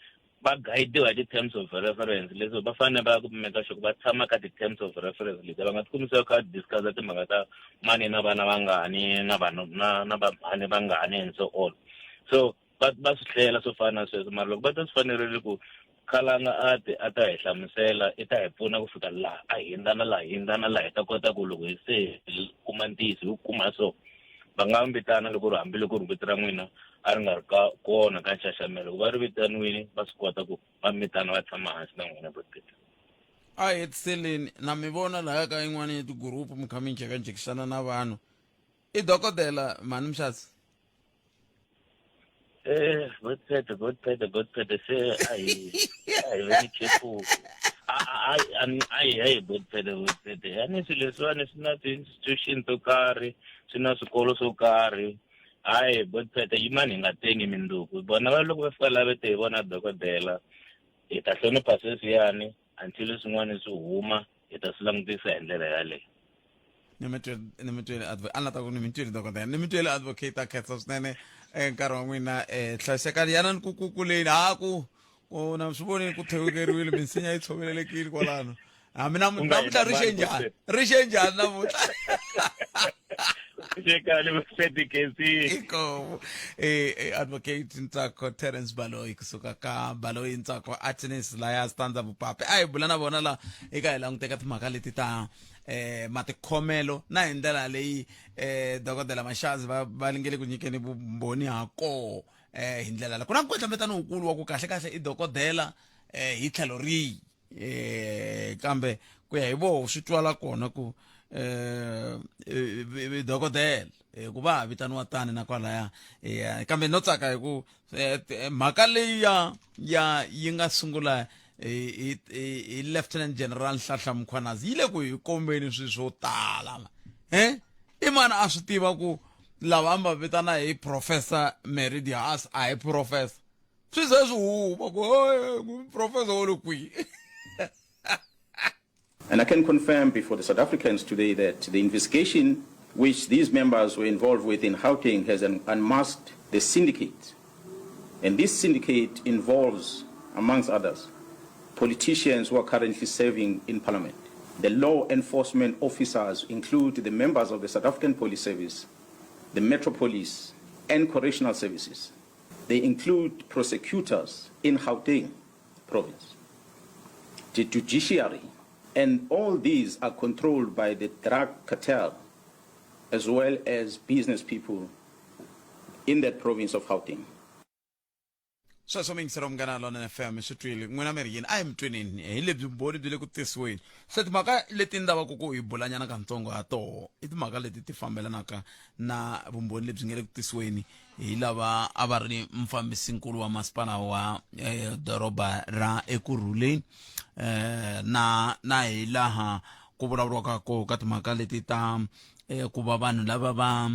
va guidiwa hi ti-terms of reference leswi va fanele va kumeka xo ku va tshama ka ti-terms of reference leti va nga tikumi se va kha discussa timhaka ta mani na vana vangani na vanhu na vamhani vangani and so on so va swi hlela swo fana na sweswo mara loko va ta swi fanerile ku khalanga a ta hi hlamusela i ta hi pfuna ku fika laha a hindzana laha hi ta kota ku loko hi se kuma ntiyiso hi kuma so va nga vitana loko ri hambiloko ri vito ra n'wina a ri nga ri kona ka nxaxamelo ku va ri vitaniwini va swi kota ku va mitana va tshama hansi na n'wina Bobotete a hi hetiseleni na mi vona laha ka yin'wana ya tigurupu mi kha mi njhekanjhekisana na vanhu i dokodela mhani Mxasi Bobotete se a hi very careful a hi Bobotete yani swilo leswiwani swi na ti-institution to karhi swi na swikolo swo karhi hayi Bobotete yimani hi nga tengi mindzuku bona va loko va fika lavete hi vona dokodela hi ta hlonipha sweswiyani until swin'wana swi huma hi ta swi langutisa hi ndlela yaleyo ni mi twele a ni ta ku ni mi twele dokodela ni mi twele advocate a khensa swinene nkarhi wa n'wina hlayisekani yanani ku kuleni ku na swi voneni ku thewukeriwile minsinya yi tshovelelekile kwalano mina namuntlha rixe njhani namuntlha Shekali mfeti kesi. Iko advocate Ntsako Terence Baloyi kusuka ka Baloyi Ntsako Attorneys la stands up pape ai bulana bona la eka ela ngiteka timhaka leti ta matikhomelo na hindlela leyi dokodela Mashazi va lingele ku nyikeni vumbhoni hako hindlela la kuna nkwetlembetano ukulu wa ku kahle kahle I dokodela hi tlhelo rihi kambe ku ya hi vo swi twala kona ku dokodela ku va vitaniwa tani na kwalaya kambe no tsaka hi ku mhaka leyi ya yi nga sungula hi Lieutenant General Nhlanhla Mkhwanazi yi le ku hi kombeni swi swo tala I mani a swi tiva ku lava amba vitana hi Professor Mary Dias a hi professor swi ze swi huma ku professor wo le kwihi. And I can confirm before the South Africans today that the investigation which these members were involved with in Gauteng has unmasked the syndicate. And this syndicate involves, amongst others, politicians who are currently serving in Parliament. The law enforcement officers include the members of the South African Police Service, the Metro Police, and Correctional Services. They include prosecutors in Gauteng province, the judiciary, and all these are controlled by the drug cartel as well as business people in that province of Gauteng. So something from Ghana London FM sitwile n'wina American I am twinini hi lebyi mboni byi le ku tisiweni se timhaka leti ndava ku hi bulanyana kantsongo ha toho I timhaka leti ti fambelanaka na vumbhoni lebyi nga le ku tisiweni hi lava a va ri mufambisinkulu wa masipala wa doroba ra Ekurhuleni na hi laha ku vulavuriwaka ko ka timhaka leti ta ku va vanhu lava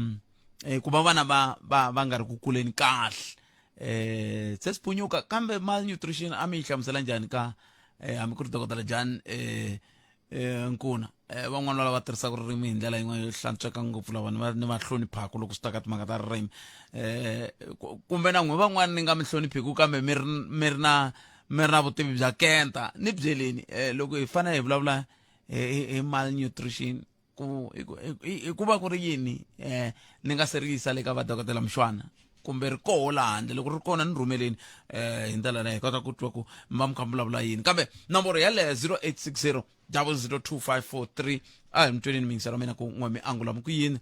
ku va vana va nga ri ku kuleni kahle se Siphunyuka kambe malnutrition a mi yi hlamusela njhani ka hambi ku ri dokodela Jan Nkuna van'wana lava tirhisaka ririmi hi ndlela yin'we yo hlantsweka ngopfu lava ni va hloniphaka loko swi ta ka timhaka ta ririmi kumbe na n'we van'wana ni nga mi hloniphiku kambe mi ri na vutivi bya kenta ni byeleni loko hi fanele hi vulavula hi malnutrition ku va ku ri yini ni nga se ri yisa le ka vadokodela Mshwana kumbe ri koho laha handle loko ri kona ni rhumeleni hi ndlela leyi hi kota ku twa ku mi va mi kha mi vulavula yini kambe nomboro yaleyo 0860 002543 a hi mi twenini mingiselo mina ku n'we mi angula ku yini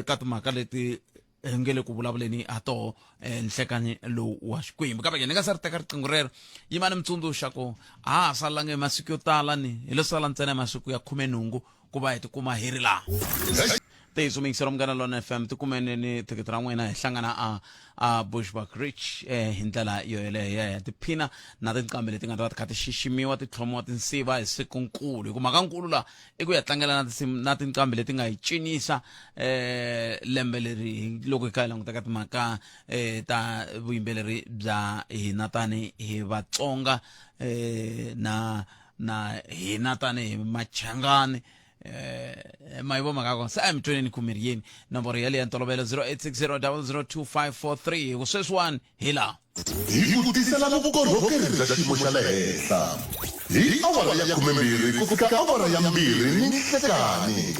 ka timhaka leti hi nge le ku vulavuleni ha toho nhlekani lowu wa Xikwembu kambe ni nga se ri teka riqingho rero yimani mi tsundzuxa ku a ha salangi masiku yo tala ni hi lo sala ntsena masiku ya 18 ku va hi tikuma hi ri laha Teiso mingiselo Mngana Lona FM tikumene ni thikithi ra n'wina hi hlangana a Bushbuck Ridge hi ndlela yo yeleyo ya tiphina na tinqambi leti nga ta va ti kha ti xiximiwa ti tlhomiwa tinsiva hi sikunkulu hi ku mhaka nkulu la I ku ya tlangela na tinqambi leti nga hi cinisa lembe leri loko hi kha hi languta ka timhaka ta vuyimbeleri bya hina tani hi Vatsonga na hina tani hi Machangani maivo makako sa am twenini kumiriyeni nomboro yale ya ntolovelo 0860 002543 ku sweswiwani hi laha hi ku tisela vukorhokeri bya xiyimo xa le henhla hi awara ya 12 ku fika awara ya 2 ni nhlekani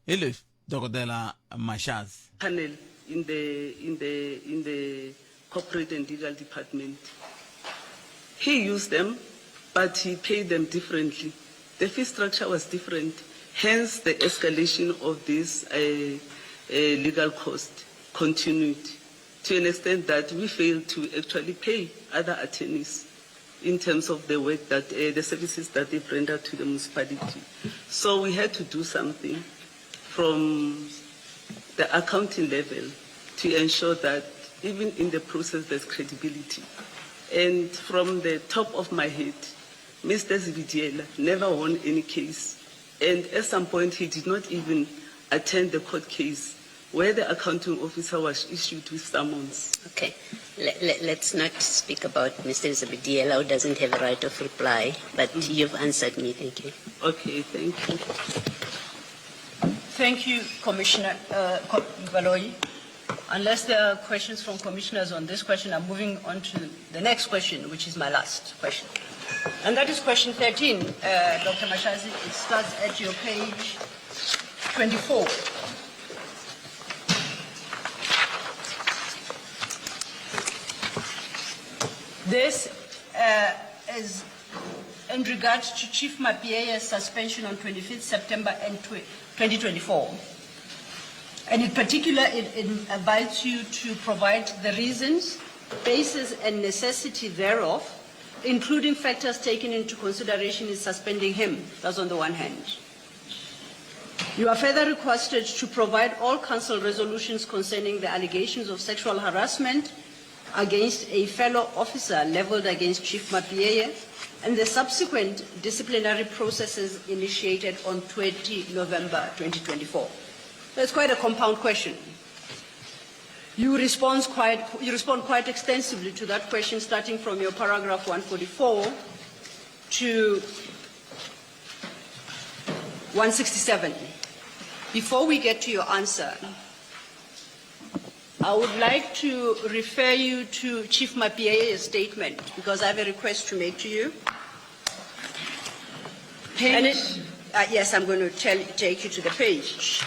hi leswi dokodela Mashazi panel in the corporate and legal department. He used them, but he paid them differently. The fee structure was different, hence the escalation of this legal cost continued to an extent that we failed to actually pay other attorneys in terms of the work that the services that they rendered to the municipality. So we had to do something from the accounting level to ensure that even in the process there's credibility. And from the top of my head, Mr. Zvidiela never won any case. And at some point, he did not even attend the court case where the accounting officer was issued with summons. Okay, let's not speak about Mr. Zvidiela, who doesn't have a right of reply, but you've answered me. Thank you. Okay, thank you. Thank you, Commissioner Baloyi. Unless there are questions from commissioners on this question, I'm moving on to the next question, which is my last question. And that is question 13, Dr. Mashazi. It starts at your page 24. This is in regards to Chief Mapiea's suspension on 25th September 2024. And in particular, it invites you to provide the reasons, basis, and necessity thereof, including factors taken into consideration in suspending him. That's on the one hand. You are further requested to provide all council resolutions concerning the allegations of sexual harassment against a fellow officer leveled against Chief Mapiea and the subsequent disciplinary processes initiated on 20 November 2024. That's quite a compound question. You respond quite extensively to that question, starting from your paragraph 144 to 167. Before we get to your answer, I would like to refer you to Chief Mapiea's statement, because I have a request to make to you. Yes, I'm going to take you to the page.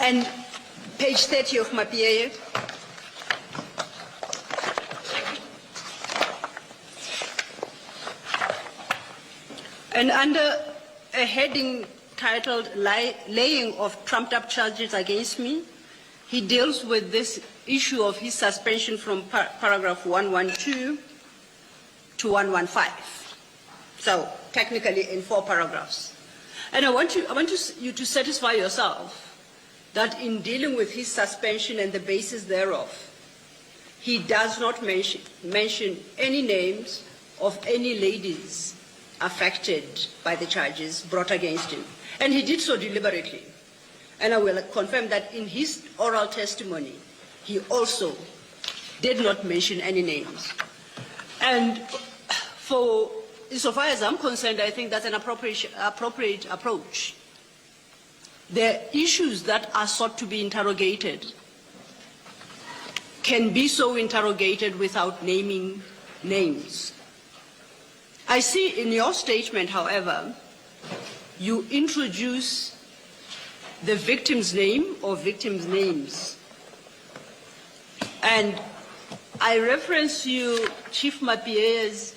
And page 30 of Mapiea. And under a heading titled Laying of Trumped Up Charges Against Me, he deals with this issue of his suspension from paragraph 112 to 115. So technically in 4 paragraphs. And I want you to satisfy yourself that in dealing with his suspension and the basis thereof, he does not mention any names of any ladies affected by the charges brought against him. And he did so deliberately. And I will confirm that in his oral testimony, he also did not mention any names. And for so far as I'm concerned, I think that's an appropriate approach. The issues that are sought to be interrogated can be so interrogated without naming names. I see in your statement, however, you introduce the victim's name or victims' names. And I reference you, Chief Mapiea's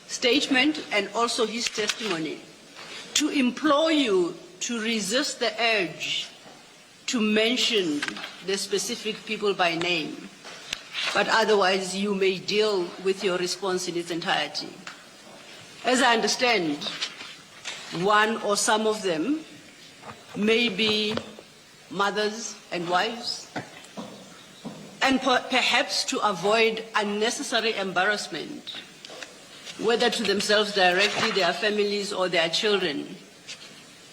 statement and also his testimony to implore you to resist the urge to mention the specific people by name, but otherwise you may deal with your response in its entirety. As I understand, one or some of them may be mothers and wives, and perhaps to avoid unnecessary embarrassment, whether to themselves directly, their families, or their children,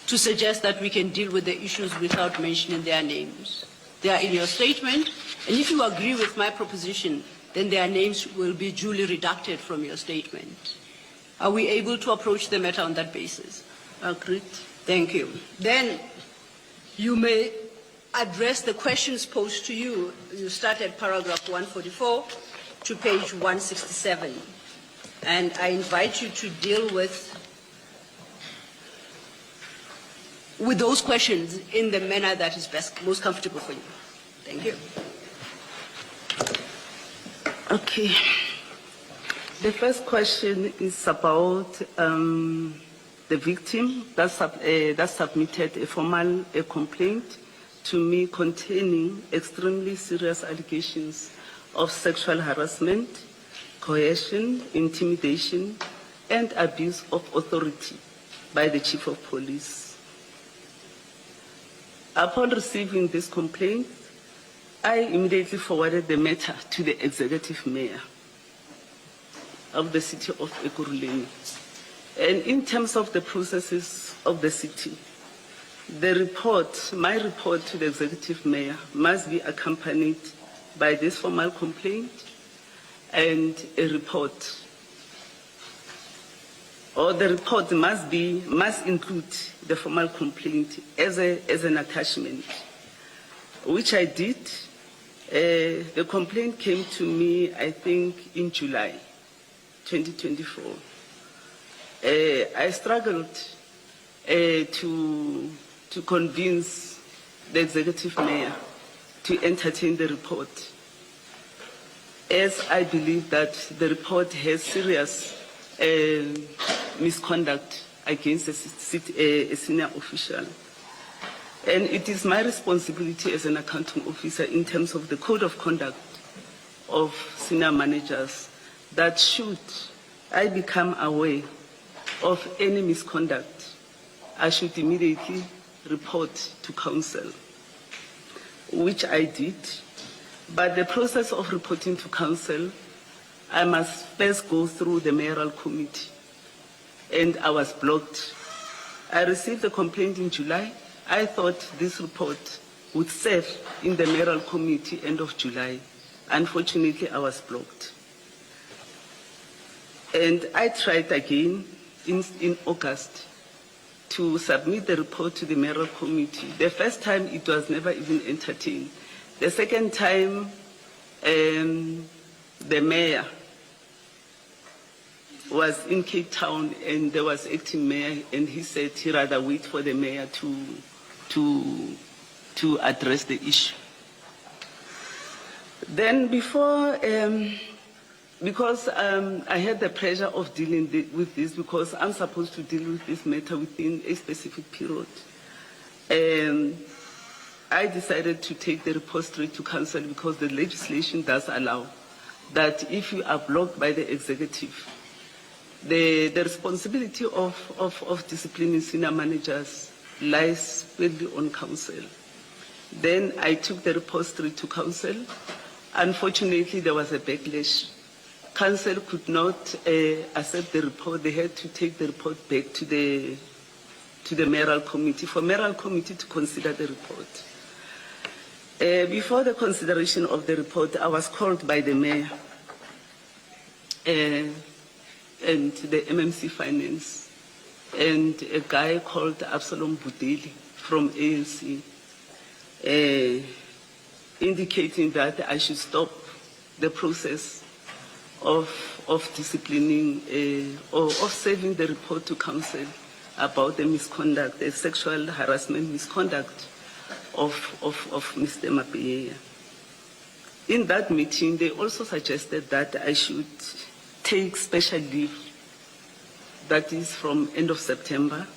to suggest that we can deal with the issues without mentioning their names. They are in your statement, and if you agree with my proposition, then their names will be duly redacted from your statement. Are we able to approach the matter on that basis? Agreed. Thank you. Then you may address the questions posed to you. You start at paragraph 144 to page 167. And I invite you to deal with those questions in the manner that is most comfortable for you. Thank you. Okay. The first question is about the victim that submitted a formal complaint to me containing extremely serious allegations of sexual harassment, coercion, intimidation, and abuse of authority by the Chief of Police. Upon receiving this complaint, I immediately forwarded the matter to the Executive Mayor of the city of Ekurhuleni. And in terms of the processes of the city, the report, my report to the Executive Mayor must be accompanied by this formal complaint and a report. Or the report must include the formal complaint as an attachment, which I did. The complaint came to me, I think, in July 2024. I struggled to convince the Executive Mayor to entertain the report. as I believe that the report has serious misconduct against a senior official. And it is my responsibility as an accounting officer in terms of the code of conduct of senior managers that should I become aware of any misconduct, I should immediately report to council, which I did. But the process of reporting to council, I must first go through the mayoral committee, and I was blocked. I received a complaint in July. I thought this report would serve in the mayoral committee end of July. Unfortunately, I was blocked. And I tried again in August to submit the report to the mayoral committee. The first time it was never even entertained. The second time, the mayor was in Cape Town and there was acting mayor, and he said he'd rather wait for the mayor to address the issue. Then before, because I had the pressure of dealing with this, because I'm supposed to deal with this matter within a specific period, I decided to take the report straight to council, because the legislation does allow that if you are blocked by the executive, the responsibility of disciplining senior managers lies fully on council. Then I took the report straight to council. Unfortunately, there was a backlash. Council could not accept the report. They had to take the report back to the mayoral committee, for mayoral committee to consider the report. Before the consideration of the report, I was called by the mayor and the MMC Finance, and a guy called Absalom Budeli from ANC, indicating that I should stop the process of disciplining or of serving the report to council about the misconduct, the sexual harassment misconduct of Mr. Mapieya. In that meeting, they also suggested that I should take special leave, that is from end of September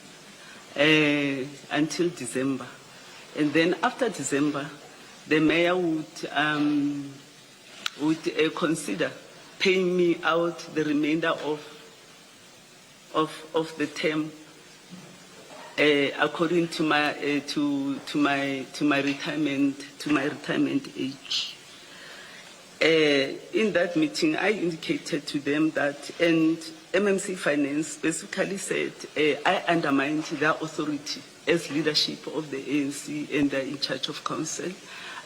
until December. And then after December, the mayor would consider paying me out the remainder of the term according to my retirement age. In that meeting, I indicated to them that, and MMC Finance specifically said, I undermined their authority as leadership of the ANC and they're in charge of council.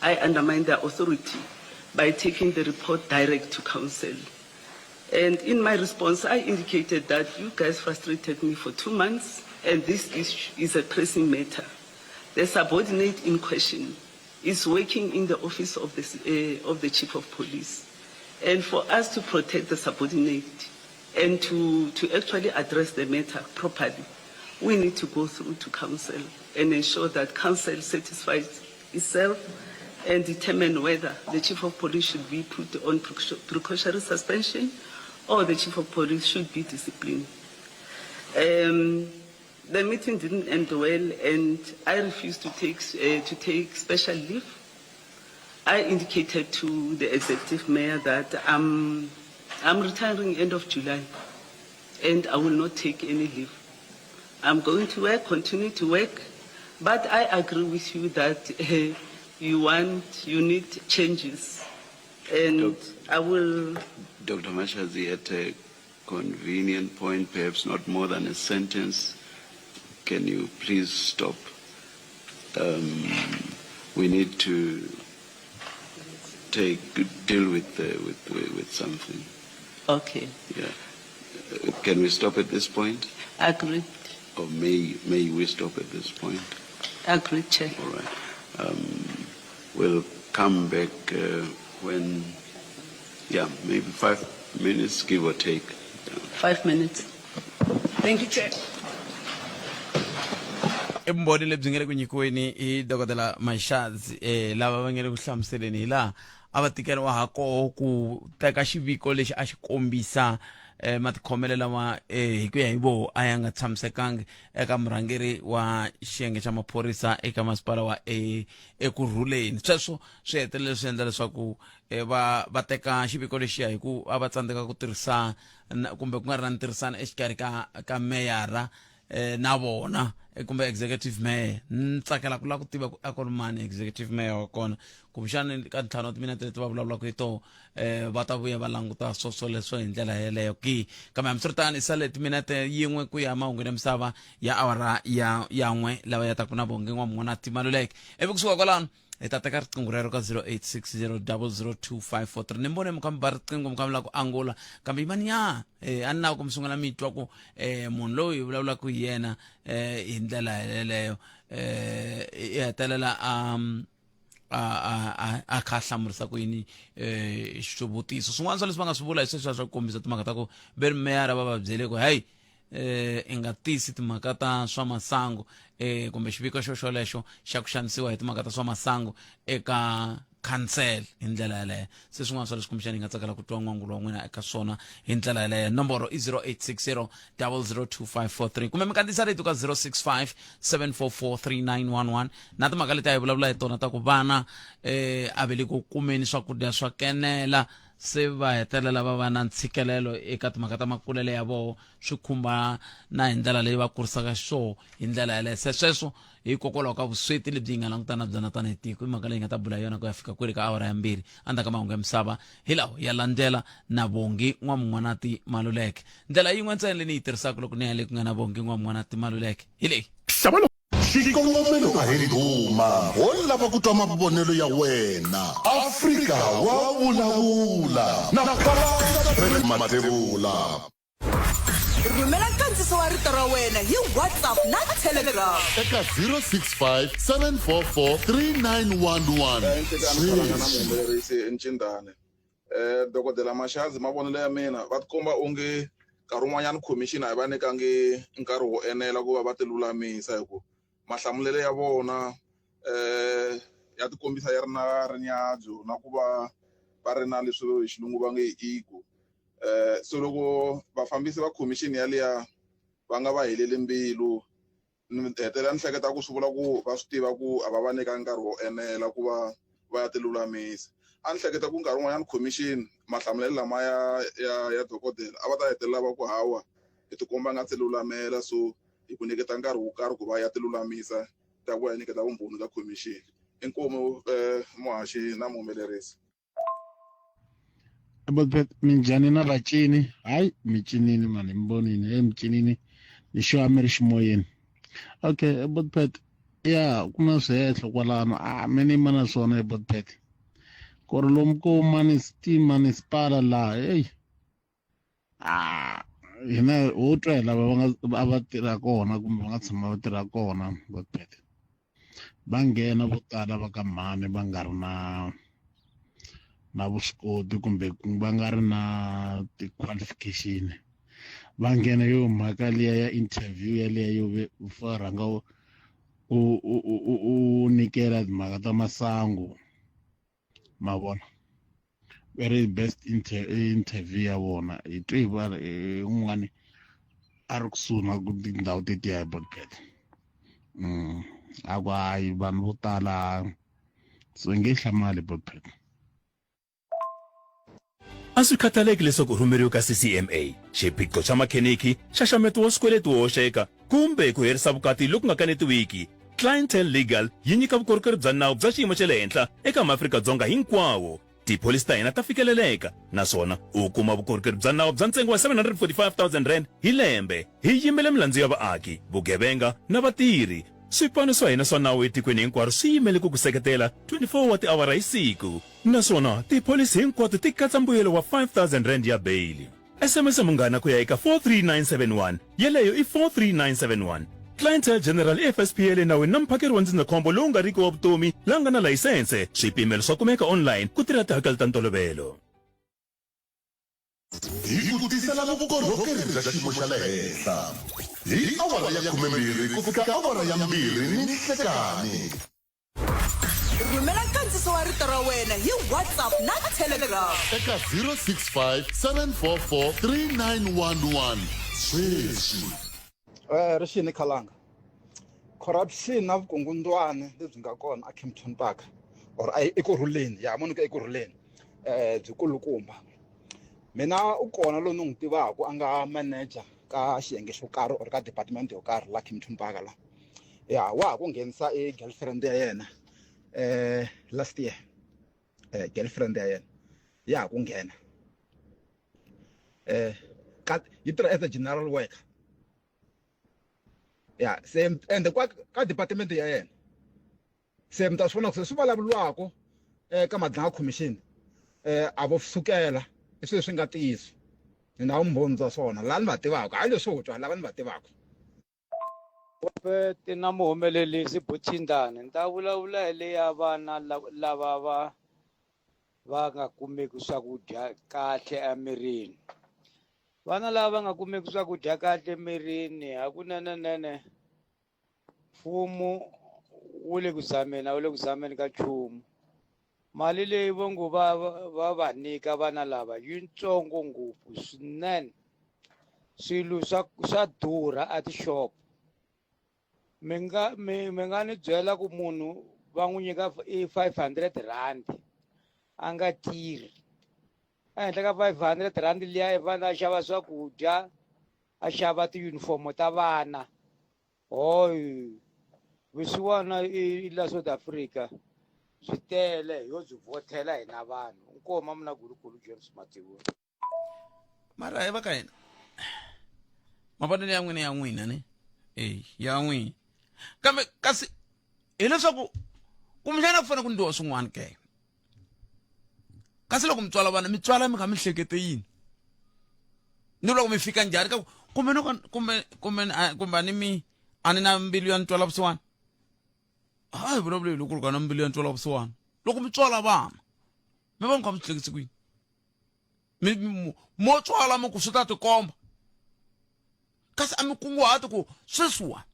I undermined their authority by taking the report direct to council. And in my response, I indicated that you guys frustrated me for 2 months, and this is a pressing matter. The subordinate in question is working in the office of the Chief of Police. And for us to protect the subordinate and to actually address the matter properly, we need to go through to council and ensure that council satisfies itself and determine whether the Chief of Police should be put on precautionary suspension or the Chief of Police should be disciplined. The meeting didn't end well, and I refused to take special leave. I indicated to the executive mayor that I'm retiring end of July, and I will not take any leave. I'm going to work, continue to work, but I agree with you that you need changes, and I will. Dr. Mashazi, at a convenient point, perhaps not more than a sentence, can you please stop? We need to deal with something. Okay. Yeah. Can we stop at this point? Agreed. Or may we stop at this point? Agreed, Chair. All right. We'll come back when, maybe 5 minutes, give or take. 5 minutes. Thank you, Chair. Embodi lebyi nga le ku nyikiweni hi dokodela Mashazi lava va nga le ku hlamuseleni hi laha a va tikeriwa ha koho ku teka xiviko lexi a xi kombisa matikhomelo lama hi ku ya hi vo a ya nga tshamisekangi eka murhangeri wa xiyenge xa maphorisa eka masipala wa ekurhuleni. Sweswo swi hetelele swi endla leswaku va teka xiviko lexiya hi ku a va tsandzeka ku tirhisa kumbe ku nga ri na ntirhisano exikarhi ka meyara na vona kumbe executive mayor. Ni tsakela ku lava ku tiva ku a ku ri mani executive mayor wa kona kumbexani ka ntlhanu wa timinete leti va vulavulaka hi to va ta vuya va languta swoswo leswo hi ndlela yeleyo ki kambe hambiswiritano i sale timinete yin'we ku ya mahungu ya misava ya awara ya n'we lava ya taku na vonge n'wamungwanati Maluleke. Ivi kusuka kwalano hi ta teka riqingho rero ka 0860002543 ni mbone mukhambi ba riqingho mukhambi la ku angula kambe imani ya a ni nawu ku mi sungula mi twa ku munhu loyi hi vulavulaka hi yena hi ndlela yeleyo i hetelela a kha hlamurisa ku yini swivutiso swin'wana swa leswi va nga swi vula hi sweswiya swa ku kombisa timhaka ta ku ve ri meyara va va byele ku hayi i nga tisi timhaka ta swa masangu kumbe xiviko xolexo xa ku xanisiwa hi timhaka ta swa masangu eka cancel hi ndlela yaleyo. Se swin'wana swa leswi kumbexani hi nga tsakela ku twa n'wangulo wa n'wina eka swona hi ndlela yaleyo. Nomboro i 0860002543 kumbe mi kandziyisa rito ka 065744391 na timhaka leti a hi vulavula hi tona ta ku vana a ve le ku kumeni swakudya swa kenela se va hetelela va va na ntshikelelo eka timhaka ta makulele ya vona swi khumba na hi ndlela leyi va kurisaka xiswona hi ndlela yaleyo. Se sweswo hikokwalaho ka vusweti lebyi hi nga langutana na byona tanihi tiko hi mhaka leyi nga ta bula yona ku ya fika kweli ka awara ya 2 endzhaku ka mahungu ya misava hi lawa ya landzela na vongi n'wamungwanati Maluleke. Ndlela yin'we ntsena leyi ni yi tirhisaka loko ni ya le ku nga na vongi n'wamungwanati Maluleke hi leyi. Xikongomelo a hi ndhuma wo lava ku twa mavonelo ya wena. Afrika wa vulavula na Matebula. Rhumela nkandziso wa rito ra wena hi WhatsApp na Telegram eka 065 Ncindane. Dokodela Mashazi mavonelo ya mina va tikomba onge nkarhi wun'wanyana commission a hi va nekangi nkarhi wo enela ku va va ti lulamisa hi ku mahlamulelo ya vona ya tikombisa ya ri na rinyadzo na ku va ri na leswi hi xilungu va nge ego. So loko vafambisi va commission yaliya va nga va heleli mbilu ni hetelela ni hleketa ku swi vula ku va swi tiva ku a va va nyika nkarhi wo enela ku va ya ti lulamisa. A ni hleketa ku nkarhi wun'wanyana commission mahlamulelo lama ya dokodela a va ta hetelela va ku hawa hi tikomba nga ti lulamela so hi ku nyiketa nkarhi wo karhi ku va ya ti lulamisa ta ku ya nyiketa vumbhoni ka commission. Inkomo muhaxi na muhumelerisi. Minjhani na vacini hayi micinini mani mbonini micinini ni xo ameri ximoyeni. Okay Budpet ya ku na swihehlo kwalano mini mana swona Budpet ku ri lomu ko manispala laha hina ho twa lava va tirha kona kumbe va nga tshama va tirha kona Budpet va nghena vo tala va ka mhani va nga ri na vuswikoti kumbe va nga ri na ti-qualification va nghena yo mhaka liya ya interview yaliya yo rhanga u nikela timhaka ta masangu ma vona very best interview ya vona hi twi un'wani a ri kusuhi na ku tindhawu tetiya hi Budpet a ku hayi vanhu vo tala so nge hlamali Budpet. A swi khataleki leswaku rhumeriwa ka CCMA xiphiqo xa makheniki xaxameto wa swikweleti wo hoxeka kumbe ku herisa vukati loku nga kanetiwiki. Clientele Legal yi nyika vukorhokeri bya nawu bya xiyimo xa le henhla eka maAfrika-Dzonga hinkwawo. Tipholisi ta hina ta fikeleleka naswona u kuma vukorhokeri bya nawu bya ntsengo wa 745,000 rand hi lembe. Hi yimele milandzu ya vaaki, vugevenga na vatirhi. Swipano swa hina swa nawu etikweni hinkwaro swi yimele ku ku seketela 24 wa tiawara hi siku. Naswona tipholisi hinkwato ti katsa mbuyelo wa 5,000 rand ya bail. SMS munghana ku ya eka 43971 yeleyo i 43971. Clientele General FSPL nawini na mphakeri wa ndzindzakhombo lowu nga riki wa vutomi la nga na layisense. Swipimelo swa kumeka online ku tirha tihakelo ta ntolovelo. Hi ku tisela vukorhokeri bya xiyimo xa le henhla hi awara ya 12 ku fika awara ya 2 ni nhlekani. Rhumela nkandziso nkandziyiso wa rito ra wena hi WhatsApp na Telegram eka 065 744 3911 sweswi. Rixini Khalanga. Corruption na vukungundwani lebyi nga kona a Kempton Park or ekurhuleni ya munhu ka ekurhuleni byi kulukumba. Mina u kona lo ni n'wi tivaka a nga manager ka xiyenge xo karhi or ka department yo karhi la Kempton Park la. Ya wa ku nghenisa girlfriend ya yena last year girlfriend ya yena ya ku nghena ka yi tirha as a general worker. Ya same and ka department ya yena se mi ta swi vona ku swi vulavuriwaka ka Madlanga Commission a vo sukela i swilo swi nga tiyisi ni na vumbhoni bya swona laha ni va tivaka hayi leswo twa lava ni va tivaka. Ti na muhumelelisi Buchindane ni ta vulavula hi le ya vana lava va nga kumeki swakudya kahle emirini. Vana lava nga kumeki swakudya kahle emirini hakunene mfumo wu le ku zameni ka nchumu. Mali leyi vo ngo va nyika vana lava yitsongo ngopfu swinene. Swilo swa durha a tixopo. Mi nga ni byela ku munhu va n'wi nyika 500 rand a nga tirhi. Ehenhla ka 500 rand liya vana a xava swakudya a xava tiyunifomo ta vana. Hoyi vusiwana la South Africa byi tele yo byi vhothela hina vanhu. Nkoma mina Gulukulu James Matiwu. Mara hi va ka hina mavonelo ya n'wina ya n'wina ne ya n'wina kambe kasi hileswaku kumbexana ku fanele ku ndliwa swin'wana ke kasi loko mi tswala vana mi tswala mi kha mi hlekete yini ni loko mi fika njhani ka kumbe ani na mbilu ya ntwala vusiwana hayi vulavula loko ri ka na mbilu ya ntwala vusiwana loko mi tswala vana mi va mi kha mi hlekete kwini mo tswala mi ku swi ta tikomba kasi a mi kunguhati ku sweswiwa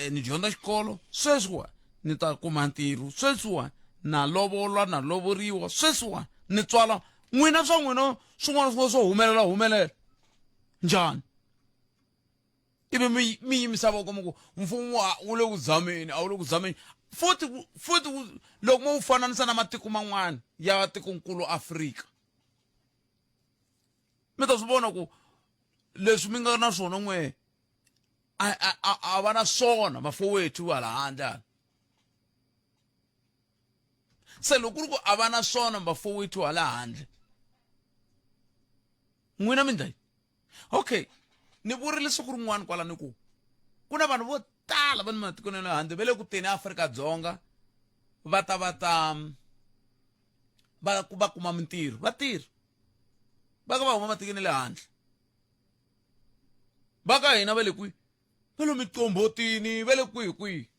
ni dyondza xikolo sweswiwa ni ta kuma ntirho sweswiwa na lovolwa na lovoriwa sweswiwa ni tswala n'wina swa n'wina swin'wana swo humelela njhani ivi mi yimisa voko mi ku mfumo wu le ku zameni a wu le ku zameni futhi loko mo wu fananisa na matiko man'wana ya tikonkulu Afrika mi ta swi vona ku leswi mi nga na swona n'we a va na swona vafowethu hala handle se loko ri ku a va na swona vafowethu hala handle n'wina mindhayi okay ni vurile siku rin'wana kwala ni ku na vanhu vo tala va ni matikweni ya le handle va le ku teni Afrika-Dzonga va ta va kuma mintirho va tirha va ka va huma matikweni ya le handle va ka hina va le kwihi va le Miqombhotini va le kwihi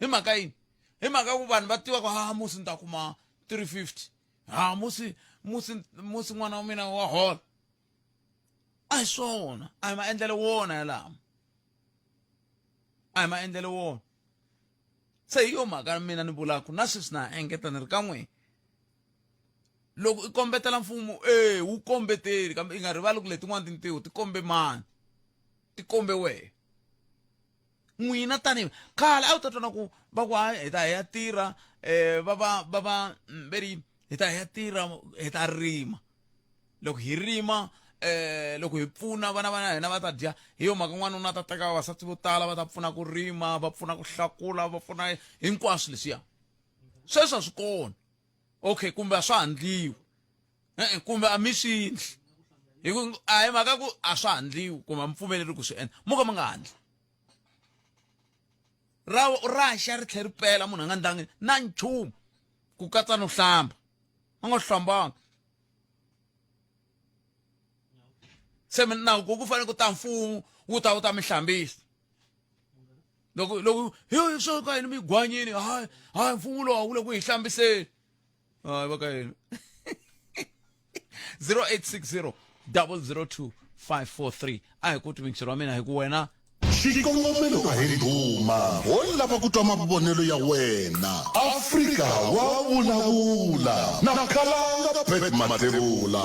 hi mhaka yini hi mhaka ku vanhu va tiva ku musi ni ta kuma 350 musi n'wana wa mina wa hola a hi swona a hi maendlelo wona yalamo a hi maendlelo wona se hi yo mhaka mina ni vulaka na sweswi na engeta ni ri ka n'we loko i kombetela mfumo wu kombeteli kambe i nga rivali ku letin'wana tintiho ti kombe mani ti kombe wehe n'wina tanihi khale a wu ta twana ku va ku hi ta hi ya tirha va veri hi ta hi ya tirha hi ta rima loko hi rima loko hi pfuna vana va hina va ta dya hi yo mhaka n'wanuna ta teka vavasati vo tala va ta pfuna ku rima va pfuna ku hlakula va pfuna hinkwaswo leswiya sweswo a swi kona okay kumbe a swa handliwi kumbe a mi swi endli a hi mhaka ku a swa handliwi kumbe a mi pfumeleri ku swi endla mo ka mi nga handli raxa ri tlhe ri pela munhu a nga ndangi na nchumu ku katsa no hlamba a nga hlambanga se nawu ku fanele ku ta mfumo wu ta mi hlambisa loko hi swo ka hina mi gwanyini hayi mfumo lowu wu le ku hi hlambiseni hayi va ka hina 0860 002 543 a hi ku tivekiseriwa mina hi ku wena xikongomelo a hi ndhuma ho lava ku twa mavonelo ya wena. Afrika wa vulavula na Khalanga Bert Matebula.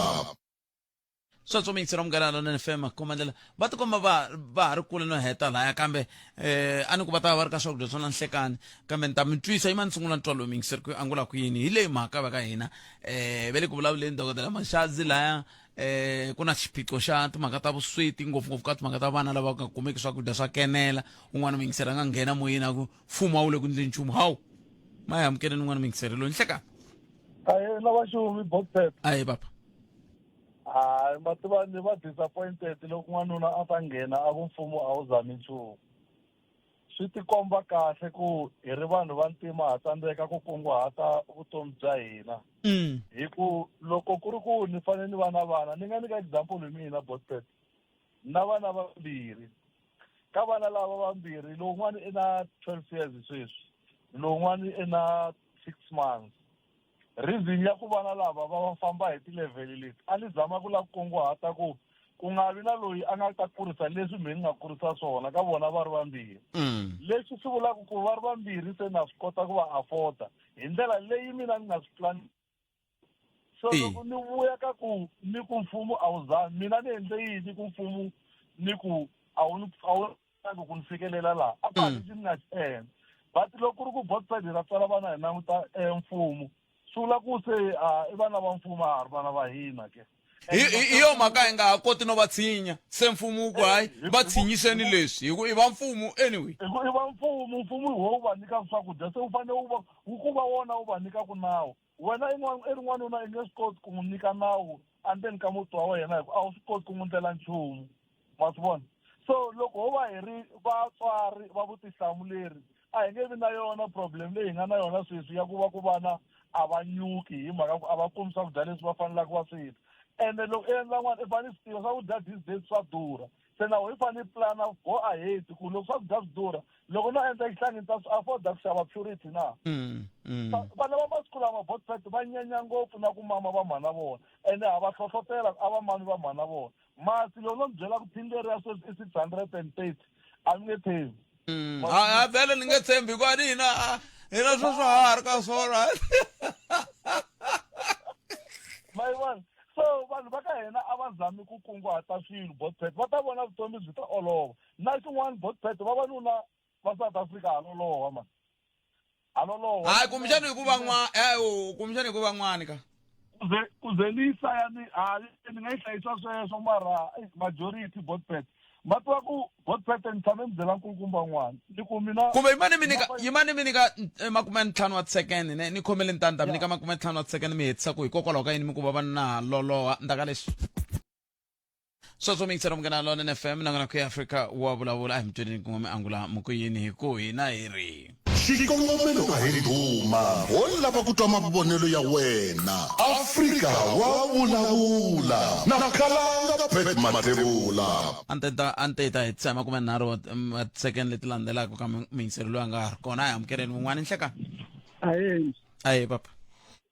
So mixera mugana lona FM komandlela va ti komba va ha ri kule no heta laya kambe a ni ku va ta va ri ka swakudya swo nanhlekani kambe ni ta mi twisa i manisungula ntwa lowu mixer ku angula ku yini hi leyi mhaka va ka hina ve le ku vulavuleni dokodela Maxadzi laya ku na xiphiqo xa timhaka ta vusweti ngopfungopfu ka timhaka ta vana lava nga kumeki swakudya swa kenela un'wana mixer a nga nghena moyeni a ku mfumo a wu le ku ndleni nchumu hawu ma hi amukeleni un'wana mixer loyi nhlekani lava xumi boxet ayi papa mativa ni va disappointed loko n'wanuna a ta nghena a ku mfumo a wu zami nchumu swi tikomba kahle ku hi ri vanhu va ntima ha tsandzeka ku kunguhata vutomi bya hina hi ku loko ku ri ku ni fanele ni va na vana ni nga nyika example hi mina bospet na vana vambirhi ka vana lava vambirhi lowun'wana i na 12 years sweswi lowun'wana i na 6 months reason ya ku vana lava va famba hi ti-level leti a ni zama ku lava ku kunguhata ku nga vi na loyi a nga ta kurisa leswi mina ni nga kurisa swona ka vona va ri vambirhi leswi swi vulaka ku va ri vambirhi se na swi kota ku va afforda hi ndlela leyi mina ni nga swi plan so loko ni vuya ka ku ni ku mfumo a wu zami mina ni endle yini ku mfumo ni ku a wu ku ni fikelela laha a ka lexi ni nga xi endla but loko ku ri ku botside ra tsala vana hi languta mfumo swi vula ku se i vana va mfumo a ri vana va hina ke hi yo mhaka hi nga ha koti no va tshinya se mfumo ku hayi va tshinyiseni leswi hi ku i va mfumo anyway i va mfumo wo va nyika swakudya se u fanele ku va wona u va nyikaku nawu wena i rin'wanuna i nge swi koti ku n'wi nyika nawu andzeni ka muti wa wena hi ku a wu swi koti ku n'wi ndlela nchumu ma swi vona so loko ho va hi ri vatswari va vutihlamuleri a hi nge vi na yona problem leyi hi nga na yona sweswi ya ku va ku vana a va nyuki hi mhaka ku a va kumi swakudya leswi va fanelaka va swi dya ende loko i endla n'wana i fanele swi tiva swakudya these days swa durha se na hi fanele plana go ahead ku loko swakudya swi durha loko no endla xihlangi ni ta swi afforda ku xava purity na vana va masiku lama botsat va nyenya ngopfu na ku mama va mhana vona ende a va hlohlotela a va mani va mhana vona masi loko no byela ku thindleri ya sweswi i 630 a ni nge tshembi a vhele ni nge tshembi hikuva hina swo swa ha ri ka swona so vanhu va ka hina a va zami ku kunguhata swilo botsat va ta vona vutomi byi ta olova na xin'wana botsat vavanuna va South Africa ha loloha mani ha loloha hayi kumbexani hi ku kumbexani hi ku van'wani ka ku ze ni yi hlaya ni nga yi hlayisa sweswo mara majority botsat ma tiva ku botsat ni tshame ni byela nkulukumba n'wana ni ku mina kumbe yimani mi nyika 50 wa tisekende ni khomele ntani ta mi nyika 50 wa tisekende mi hetisa ku hikokwalaho ka yini mi ku va va na loloha ndaka leswi sweswo mi yingisela mugana lona FM nangona ku Africa wa vulavula a hi mutweni ku mi angula muku yini hi ku hina hi ri xikongomelo a hi ndhuma ho lava ku twa mavonelo ya wena. Afrika wa vulavula na Khalanga Bert Matebula. ante ta hi tsama kuma naro second leti landzelaka ka mingiselo loyi a nga ha ri kona a hi amukeleni wun'wana nhleka aye papa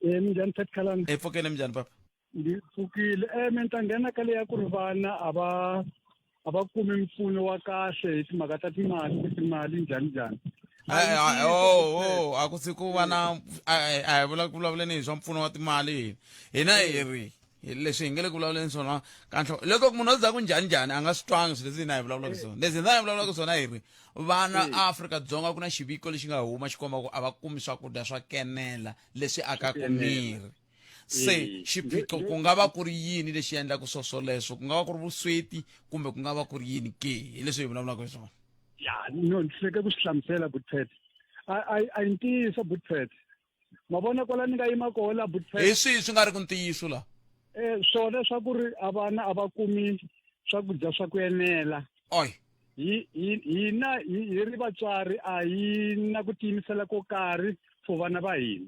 minjhani Phet Khalanga pfukile minjhani papa ndi pfukile mina ta nghena ka leyi ya ku ri vana a va kumi mpfuno wa kahle hi timhaka ta timali njhani a ku si ku va na a hi vulavuleni hi swa mpfuno wa timali hina hi ri leswi hi nge le ku vulavuleni swona kanhlo loko munhu a za ku njhani a nga swi twanga swilo leswi hina hi vulavulaka swona leswi hina hi vulavulaka swona hi ri vana Afrika-Dzonga ku na xiviko lexi nga huma xi komba ku a va kumi swakudya swa kenela leswi akaka miri se xiphiqo ku nga va ku ri yini lexi endlaka swoswoleswo ku nga va ku ri vusweti kumbe ku nga va ku ri yini ke hi leswi hi vulavulaka hi swona no ni hleke ku swi hlamusela Butphet a yi ntiyiso Butphet ma vona kwala ni nga yima koho la Butphet hi swihi swi nga ri ku ntiyiso la swona swa ku ri a vana a va kumi swakudya swa ku enela hina hi ri vatswari a hi na ku tiyimisela ko karhi for vana va hina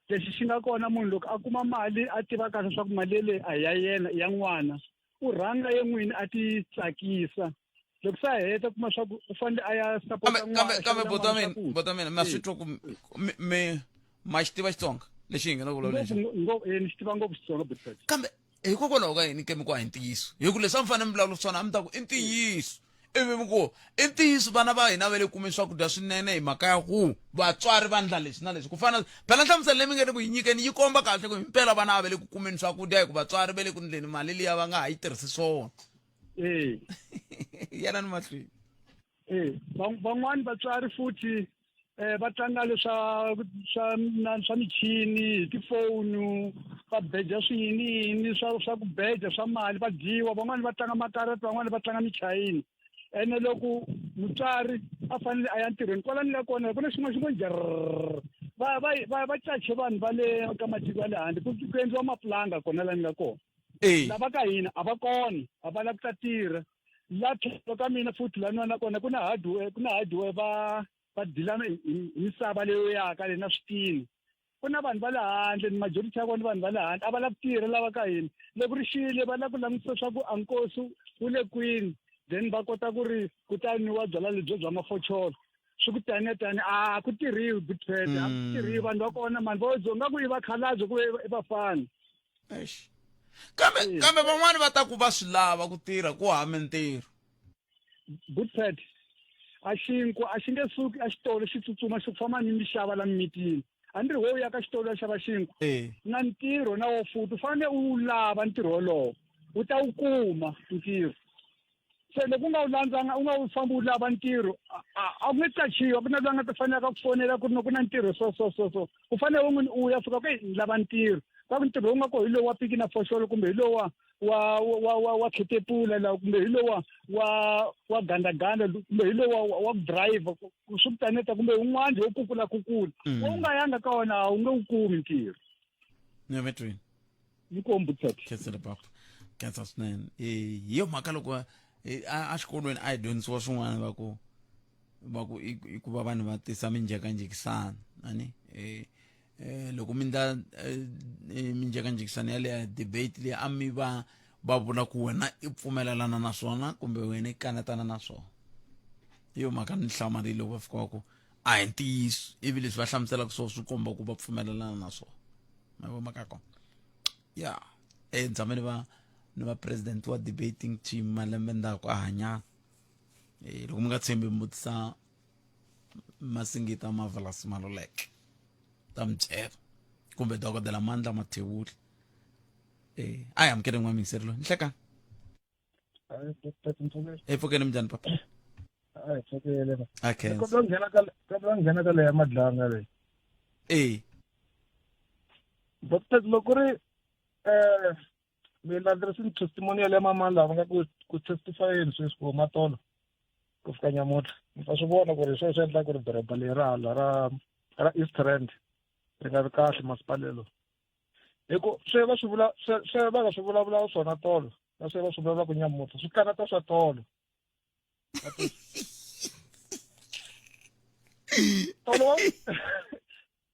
lexi xi nga kona munhu loko a kuma mali a tiva kahle swa ku mali leyi a ya yena i ya n'wana u rhanga ye n'wini a ti tsakisa loko se a heta kuma swa ku u fanele a ya sapota kambe bota mina ma swi twa ku ma xi tiva Xitsonga lexi hi nga na ku vulavula ni xi tiva ngopfu Xitsonga kambe hikokwalaho ka yini ke mi ku a hi ntiyiso hi ku leswi a mi fanele mi vulavula swona a mi ta ku i ntiyiso ivi miko i ntiyiso vana va hina va le kume swakudya swinene hi mhaka ya ku vatswari va ndla leswi na leswi ku fana phela nhlamuselo leyi mi nge ni ku yi nyikeni yi komba kahle ku himpela vana va le ku kumeni swakudya hi ku vatswari va le ku ndleni mali liya va nga ha yi tirhisi swona yanani mahlweni van'wani vatswari futhi va tlanga swa michini hi tifoni va beja swiyiniyini swa ku beja swa mali va dyiwa van'wani va tlanga makarata van'wani va tlanga michayini ene loko mutswari a fanele a ya ntirhweni kwalani le kona ku na xin'we jarr va cache vanhu va le ka matiko ya le handle ku endliwa mapulanga kona lani nga kona lava ka hina a va kona a va la ku ta tirha la tlhelo ka mina futhi laniwa na kona ku na hardware va dilana hi misava leyo yaka le na switini ku na vanhu va le handle ni majority ya kona vanhu va le handle a va la ku tirha lava ka hina loko ri xile va la ku langutisa swa ku ankosi wu le kwini then va kota ku ri kutani wa byala lebyo bya mafocholo swi ku tani a ku tirhiwi butfete a ku tirhiwi vanhu va kona mani vo dzonga ku yi va khalabye ku i vafana kambe van'wani va ta ku va swi lava ku tirha ku hava mintirho butfete a xi nge suki a xitolo xi tsutsuma xi famba ni mi xava la mimitini a ni ri wo ya ka xitolo ya xava xinkwa na ntirho na wo futhi u fanele u lava ntirho wolowo u ta wu kuma ntirho se loko u nga wu landzanga u nga wu fambi u lava ntirho a wu nge qachiwa ku na loyi a nga ta fanelaka ku fonela ku ri ku na ntirho so u fanele u n'wini u ya fika ku ni lava ntirho ka ku ntirho wu nga koho hi lowu wa piki na foxolo kumbe hi lowa wa khetepula laha kumbe hi lowa wa gandaganda kumbe hi lowa wa ku driver swi ku taneta kumbe un'wana wo kukula wo u nga yanga ka wona a wu nge wu kumi ntirho nemetweni yi kombutete khetsela papa khetsa swinene hi yo mhaka loko a xikolweni a hi dyondzisiwa swin'wana va ku i ku va vanhu va tisa minjekanjekisano ani loko mi ndla minjekanjekisano yaleya debate leyi a mi va vula ku wena i pfumelelana na swona kumbe wena i kanetana na swona hi yo mhaka ni hlamarile loko va fika ku a hi ntiyiso ivi leswi va hlamuselaka swona swi komba ku va pfumelelana na swona ma vo mhaka kona ya tshame ni va president wa debating team malembe ndzhaku a hanyana loko mi nga tshembi mi vutisa Masingita Marvelous Maluleke ta Mtheva kumbe dokodela Mandla Mathebula a hi amukele n'waminiseri loyi ni hlekani epfukeni minjhani papa okay ka nghena ka leya madlanga leyi but loko ri mi landzerisini testimonial ya mamani lava nga ku testifyeni sweswi ku matolo ku fika nyamutlha mi ta swi vona ku ri swo swi endla ku ri doroba leyi ra East Rand ri nga vi kahle masipalelo hi ku swi va nga swi vulavula swona tolo na swi va swi vulavula ku nyamutlha swi kaneta swa tolo tolo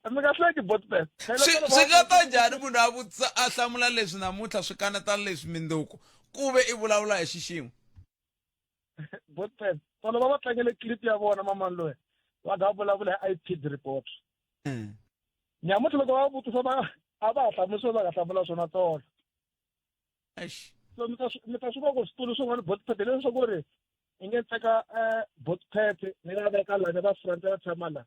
mi nga hleki botpet swi nga ta njhani munhu a vutisa a hlamula leswi namuntlha swi kaneta leswi mindzuku ku ve i vulavula hi xixin'we botpet tolo va tlangele clip ya vona mamani loyi va nga vulavula hi IP report nyamuntlha loko va vutisa a va hlamula va nga hlamula swona tolo so mi ta swi va ku switulu swin'wana botpet leswi ku ri i nge teka botpet ni nga veka lani va front va tshama la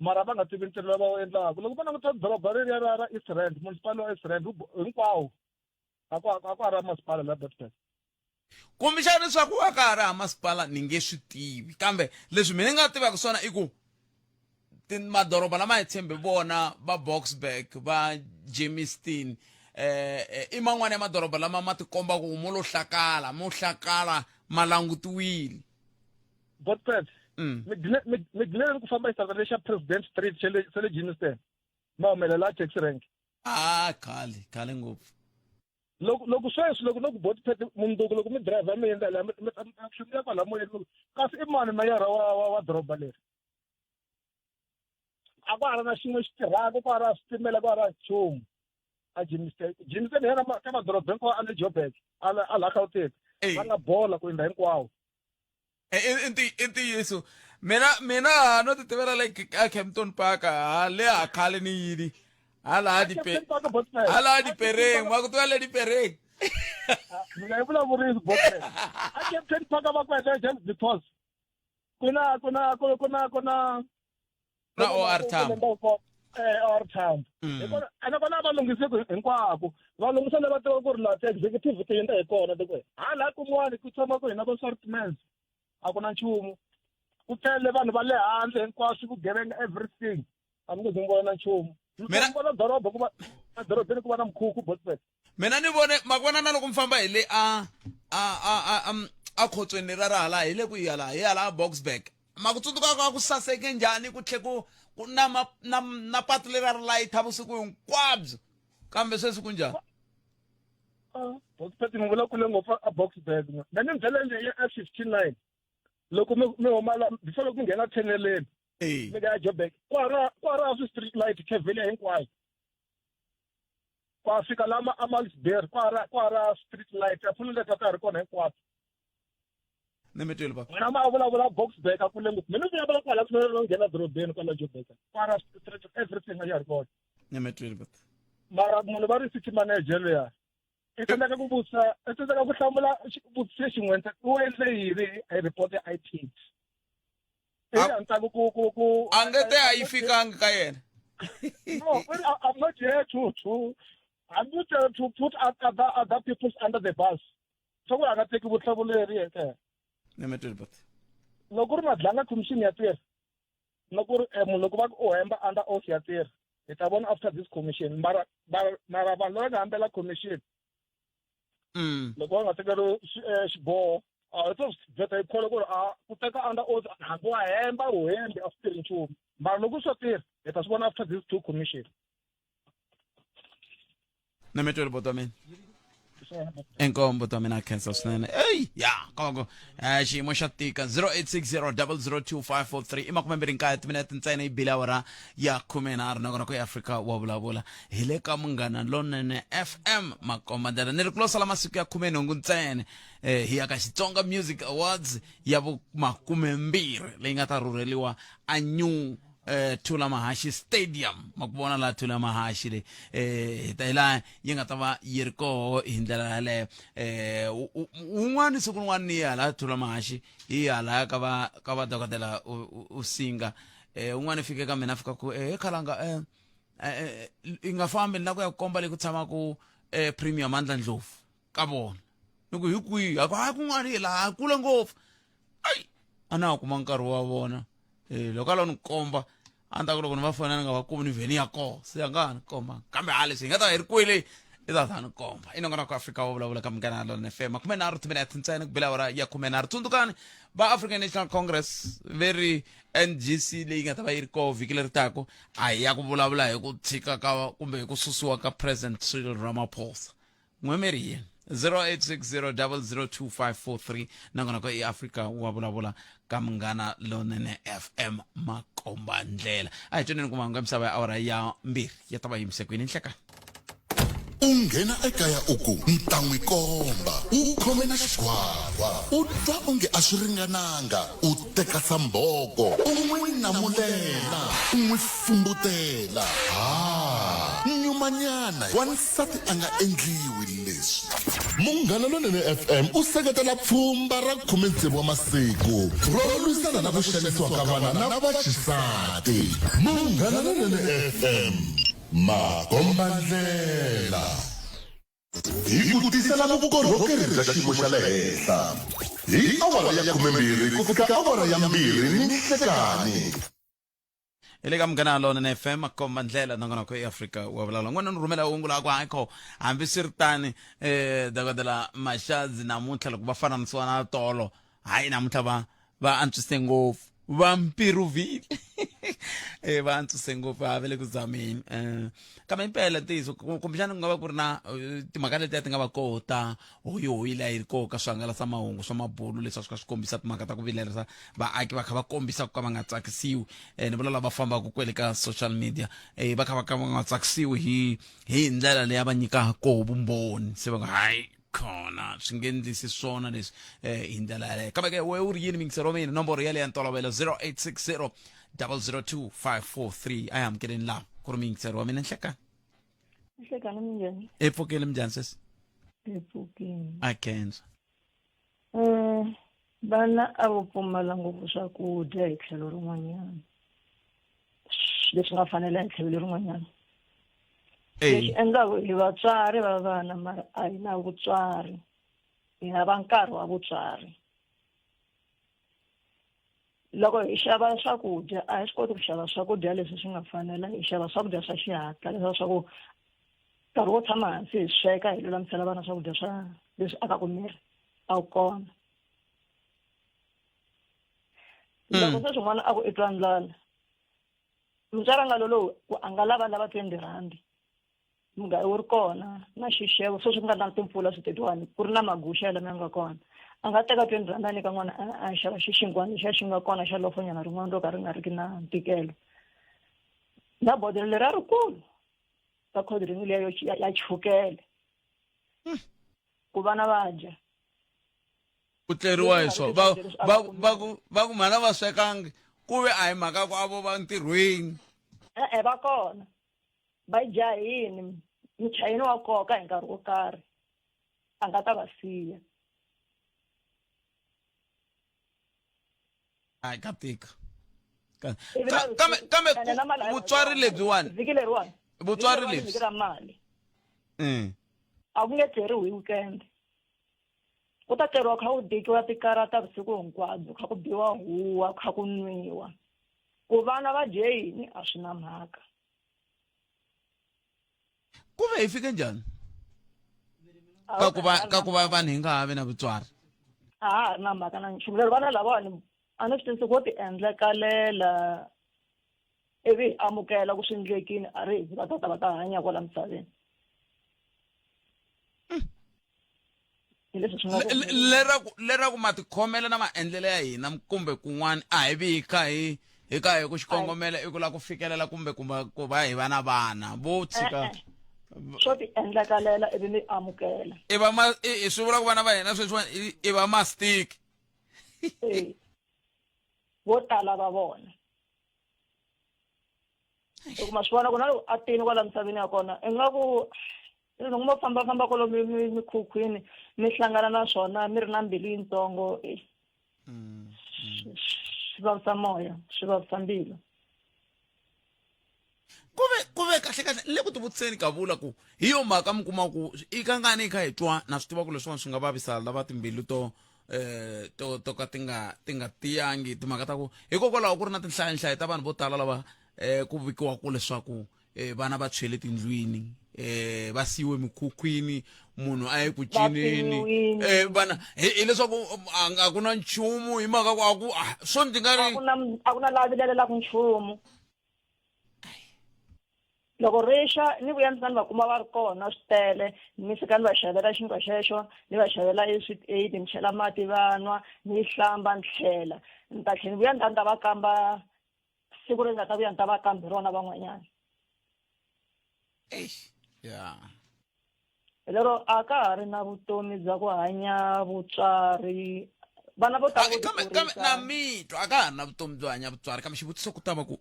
mara va nga tivi ntirho lowu va wu endlaka loko va languta doroba reriya ra East Rand municipal wa East Rand hinkwawo a ku ha ri masipala la botpet kumbexani leswaku a ka ha ri ha masipala ni nge swi tivi kambe leswi mina nga tivaka swona i ku madoroba lama hi tshembe vona va Boksburg va Germiston i man'wani ya madoroba lama ma tikomba ku mo hlakala ma langutiwile botpet mi gilele ku famba xisata lexa President Street xa le Germiston ma humelela taxi rank khale ngopfu loko sweswi loko botpet mundzuku loko mi driver mi endla la swi nga kwala moyeni kasi i mani mayara wa doroba leri a ku ha ri na xin'we xi tirhaka ku ha ri a switimela ku ha ri a nchumu a Germiston yena ka madoroba hinkwawo a le Joburg a la Gauteng va nga bola ku endla hinkwawo i ntiyiso mina no titivela like a Kempton Park le a khale ni yini hala dipereng wa ku tiva le dipereng mina yivulavurisi boxe a captain phaka va kweta just because kuna na OR Tambo OR Tambo ene kona va lunghise hinkwako va lunghisa le va tiva ku ri la executive ti yendla hi kona tikwe hala kun'wani ku tshama ku hina va sortiments a ku na nchumu ku tele vanhu va le handle hinkwaswo vugevenga everything a mi nge zi vona nchumu vona doroba ku va edorobeni ku va na mkhukhu botsbet mina ni vone makuvona na loko mi famba hi le a khotsweni ra hala hi le ku hi hala Boksburg ma ku tsundzuka ka ku saseke njhani ku tlhe ku na patu leri ri layitha vusiku hinkwabyo kambe sweswi ku njhani Boksburg mi vula kule ngopfu a Boksburg na ni byele leyi a 59 loko mi huma la before loko mi nghena theneleni mi nga ya Joburg kwara swi street light kevele hinkwayo kwa fika lama Amalsbury kwara street light a phulule ka karhi kona hinkwayo ni mi twile papa mina ma vulavula Boksburg a kule ngopfu mina ni vulavula kwala ku nghena dorobeni kwala Joburg kwara street everything a yi ri kona ni mi twile papa mara munhu va ri city manager leya i tsandzeka ku hlamula xivutiso xin'we u endle yini hi report ya IT a nge te a yi fikangi ka yena no I'm not here I'm not here to put other people under the bus so ku nga teki vutihlamuleri eka ni mi twile papa loko ri madlanga commission ya tirha loko munhu loko va ku hemba under oath ya tirha hi ta vona after this commission mara vanhu lava nga hambela commission loko va nga tekeriwi xiboho a to vheta yi khole ku ri ku teka under oath hambi wa hemba u hembi a swi tirhi nchumu mara loko swo tirha hi ta swi vona after these two commission ni mi twile bota mina enkombo ta mina khensa swinene ya koko xiyimo xa tika 0860002543 i makumembirhi nkaye timinete ntsena yi bile awara ya 13 nakona ku Afrika wa vulavula hi le ka Munghana Lonene FM makombandela ni ri ku lo sala masiku ya 18 ntsena hi ya ka Xitsonga Music Awards ya vu 20 leyi nga ta rhurheliwa a New Thula Mahashi Stadium makuvona la Thula Mahashi le tayila yi nga ta va yi ri koho hi ndlela yaleyo un'wana siku rin'wana ni hala Thula Mahashi hi hala ka va dokodela u singa un'wana fike ka mina fika ku khalanga i nga fambi na ku ya komba le ku tshama ku Premium Mandla Ndlovu ka vona ni ku hi kwihi a kun'wana hi laha kule ngopfu ana kuma nkarhi wa vona loko lo ni komba anda ku loko ni va fona nga va kumi ni vheni ya koho se ya nga ni komba kambe hale swi nga ta hi ri kwele i ta ta ni komba i nongona ku Afrika wa vulavula ka Munghana Lonene FM 13 timinete ntsena ku bile awara ya 13 tsundzukani va African National Congress very NGC leyi nga ta va yi ri koho vhiki leri tako a hi ya ku vulavula hi ku tshika ka kumbe hi ku susiwa ka President Cyril Ramaphosa n'wemeri yini 0860002543 nangona ko Afrika wa vulavula ka Munghana Lonene FM makomba ndlela a hi tweni ku mahungu misava ya awara ya 2 ya ta va yimise kwini nhleka unghena ekaya uku ntan'wi komba u khome na xigwagwa u twa onge a swi ringananga u teka samboko u n'wi namulela u n'wi fumbutela nyumanyana wansati a nga endliwi leswi Munghana Lonene FM u seketela pfhumba ra 16 wa masiku ro lwisana na ku xanisiwa ka vana na vaxisati Munghana Lonene FM makomba ndlela hi ku tisela vukorhokeri bya xiyimo xa le henhla hi awara ya 12 ku fika awara ya 2 ni nhlekani ile ka Munghana Lonene FM makomba ndlela nangona ku Afrika wa vulavula n'wana ni rhumela hungu la ku hayiko hambi swi ri tani dokodela Mashazi namuntlha loko va fananisiwa na tolo hayi namuntlha va antswise ngopfu va mpiruvile va antswise ngopfu a vele ku zameni kambe impela tiso kumbexana ku nga va ku ri na timhaka letiya ti nga va kota hoyi la yi ri koho ka swihangalasamahungu swa mabulu leswi swi ka swi kombisa timhaka ta ku vilerisa vaaki va kha va kombisa ku ka va nga tsakisiwi ni vula lava fambaka kwele ka social media va kha va ka va nga tsakisiwi hi ndlela leyi va nyikaka koho vumbhoni se va nga hayi khona swi nge endlisi swona leswi hi ndlela yaleyo kambe ke we u ri yini mingisero wa mina nomboro yaleyo ya ntolovelo 0860002543 a hi amukeleni laha ku ri mingisero wa mina nhlekani Nhlekani minjhani? epfukeli minjhani sesi I can't. Vana a vo pfumala ngopfu swakudya hi tlhelo rin'wanyana leswi nga fanela hi tlhelo rin'wanyana lexi endlaku hi vatswari va vana mara a hi na vutswari hi hava nkarhi wa vutswari loko hi xava swakudya a hi swi koti ku xava swakudya leswi swi nga fanela hi xava swakudya swa xihatla leswi swa ku nkarhi wo tshama hansi hi sweka hi lulamisela vana swakudya swa leswi akaku miri a wu kona loko se swin'wana a ku i twa ndlala mutswari a nga lolowi ku a nga lava 20 randi mugayi wu ri kona na xixevo sweswi ku nga na timpfula switetiwani ku ri na maguxa lama nga kona a nga teka 20 rand a nyika n'wana a xava xixinkwana lexiya xi nga kona xa lofonyana rin'wana ro ka ri nga ri ki na ntikelo na bodlelo leri a rikulu ka cold drink leyo ya chukele ku vana va dya ku tleriwa hi swo va ku mhana va swekangi ku ve a hi mhaka ku avo va ntirhweni va kona va jahini muchayini wa koka hi nkarhi wo karhi a nga ta va siya hayi ka tika kambe vutswari lebyiwani vhiki leriwani vutswari lebyi vhiki ra mali a ku nge tleriwi hi weekend ku ta tleriwa kha ku dekiwa tikarata vusiku hinkwabyo kha ku biwa huwa kha ku nwiwa ku vana va dye yini a swi na mhaka ku ve hi fike njhani ka ku va vanhu hi nga havi na vutswari a ri na mhaka na nchumu lero vana lavawani a ni swi tivi ku ti endlekalela ivi hi amukela ku swi endlekini a ri hi va ta hanya kwala misaveni leraku matikhomelo na maendlelo ya hina kumbe kun'wana a hi vi hi kha hi ku xikongomela i ku la ku fikelela kumbe ku va hi va na vana vo tshika swo ti endlekalela ivi ni amukela i swi vula ku vana va hina sweswiwani i va mastiki vo tala va vona loko ma swi vona ku na loko a tini kwala misaveni ya kona ingaku loko mo fambafamba kwalo mikhukhwini mi hlangana na swona mi ri na mbilu yintsongo swi vavisa moya swi vavisa mbilu ku ve kahle le ku tivutiseni ka vula ku hi yo mhaka mi kuma ku i ka ngani hi kha hi twa na swi tiva ku leswiwani swi nga vavisa lava timbilu to ka ti nga tiyangi timhaka ta ku hikokwalaho ku ri na tinhlayanhlayo ta vanhu vo tala lava ku vikiwaku leswaku vana va tshwele tindlwini va siyiwe mikhukhwini munhu a ye ku cineni vana hileswaku a ku na nchumu hi mhaka ku swo ndzi nga ri a ku na laha vilelelaku nchumu loko rixa ni vuya ndzi va kuma va ri kona swi tele ni fika ni va xavela xinkwa xexo ni va xavela sweet aid ni chela mati va nwa ni hlamba ni tlhela ni ta tlhela ni vuya ni ta va kamba siku ri nga ta vuya ni ta va kambe rona van'wanyana lero a ka ha ri na vutomi bya ku hanya vutswari vana vo tala na mitwa a ka ha ri na vutomi byo hanya vutswari kambe xivutiso ku ta va ku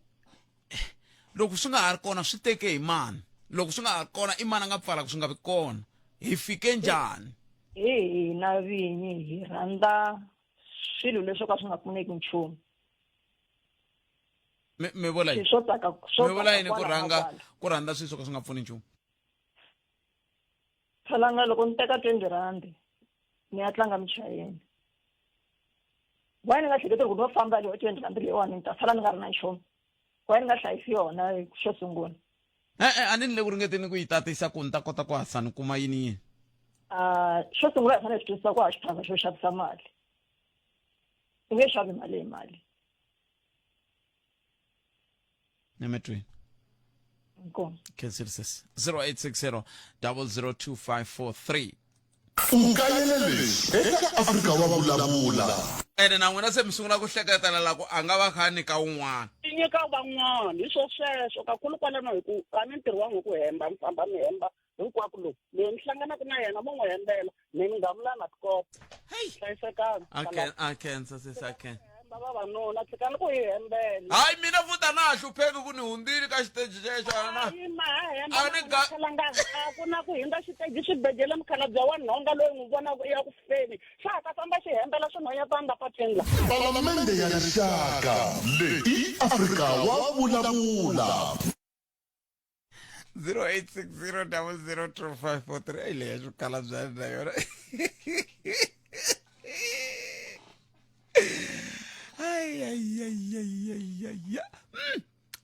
loko swi nga ha ri kona swi teke hi mani loko swi nga ha ri kona i mani a nga pfala ku swi nga vi kona hi fike njhani hina vinyi hi rhandza swilo leswo ka swi nga pfuneki nchumu mi vula yini mi vula yini ku rhandza swilo swo ka swi nga pfuni nchumu phalanga loko ni teka 20 randi ni ya tlanga michayeni why ni nga hleketi ku no famba leyo 20 randi leyiwani ni ta sala ni nga ri na nchumu why ni nga hlayisi yona xo sungula a ni le ku ringeteni ku yi tatisa ku ni ta kota ku hasa ni kuma yini xo sungula hi fanele hi swi twisisa ku ha xiphanga xo xavisa mali i nge xavi mali hi mali nemetweni Cancers 0860 002543 ukayelele eka Afrika wa vulavula ene na n'wina se mi sungula ku hleketela la ku a nga va kha ni ka un'wana i nyika van'wana hi sweswo kakulu kwalano hi ku a ni ntirho wangu ku hemba mi famba mi hemba hinkwako lowu leyi ni hlanganaka na yena mo n'wi hembela ni ngamula na tikopo hlayisekanga a cancer sis a can vavanuna vavanuna tshikani ku hi hembela hayi mina futa na hlupheki ku ni hundzile ka xiteji xexo na a ku na ku hindza xiteji swibedele mukhalabye wa nhonga loyi n'wi vonaka i ya ku feni xa ta famba xi hembela swin'wanyatanga pateni la palamende ya rixaka leyi Afrika wa vulavula 0860002543 ai leya swikalabyani na yona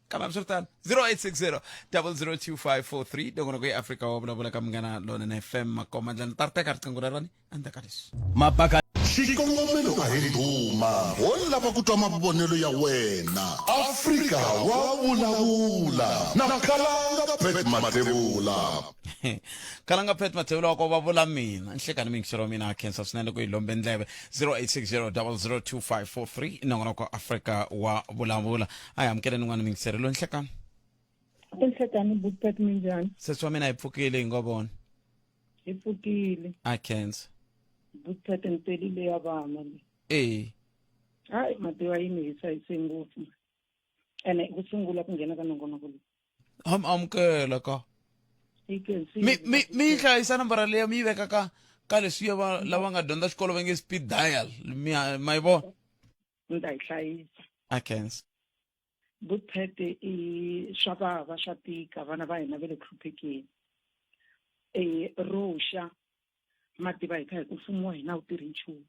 kama msirtana 0860002543 dongona ku Afrika wa vulavula ka Munghana Lonene FM makoma njani tarteka riqingho rani andakalis mapaka xikongomelo a hi duma wo lava ku twa mavonelo ya wena Afrika wa vulavula na Kalanga Pet Matebula Kalanga Pet Matebula wa ko va vula mina nhlekani mingishiro mina khensa swinene ku hilombe ndleve 0860002543 nongona ku Afrika wa vulavula aya amkele ningwana mingisero nhlekani Nhlekani Bookpet minjani seswa mina ipfukile ngobona ipfukile I can't Bookpet ntelile ya vana hayi Matewa yinisa isengufu ene kusungula kungena ka nongonoko leyi amukela ka mi hlayisa nambara leyi mi yi veka ka leswiya lava nga dyondza xikolo va nge speed dial ma yi vona ni ta yi hlayisa I can't Bookpet i swa vava swa tika vana va hina va le hluphekeni roxa mativa hi kha hi ku mfumo wa hina wu tirhi nchumu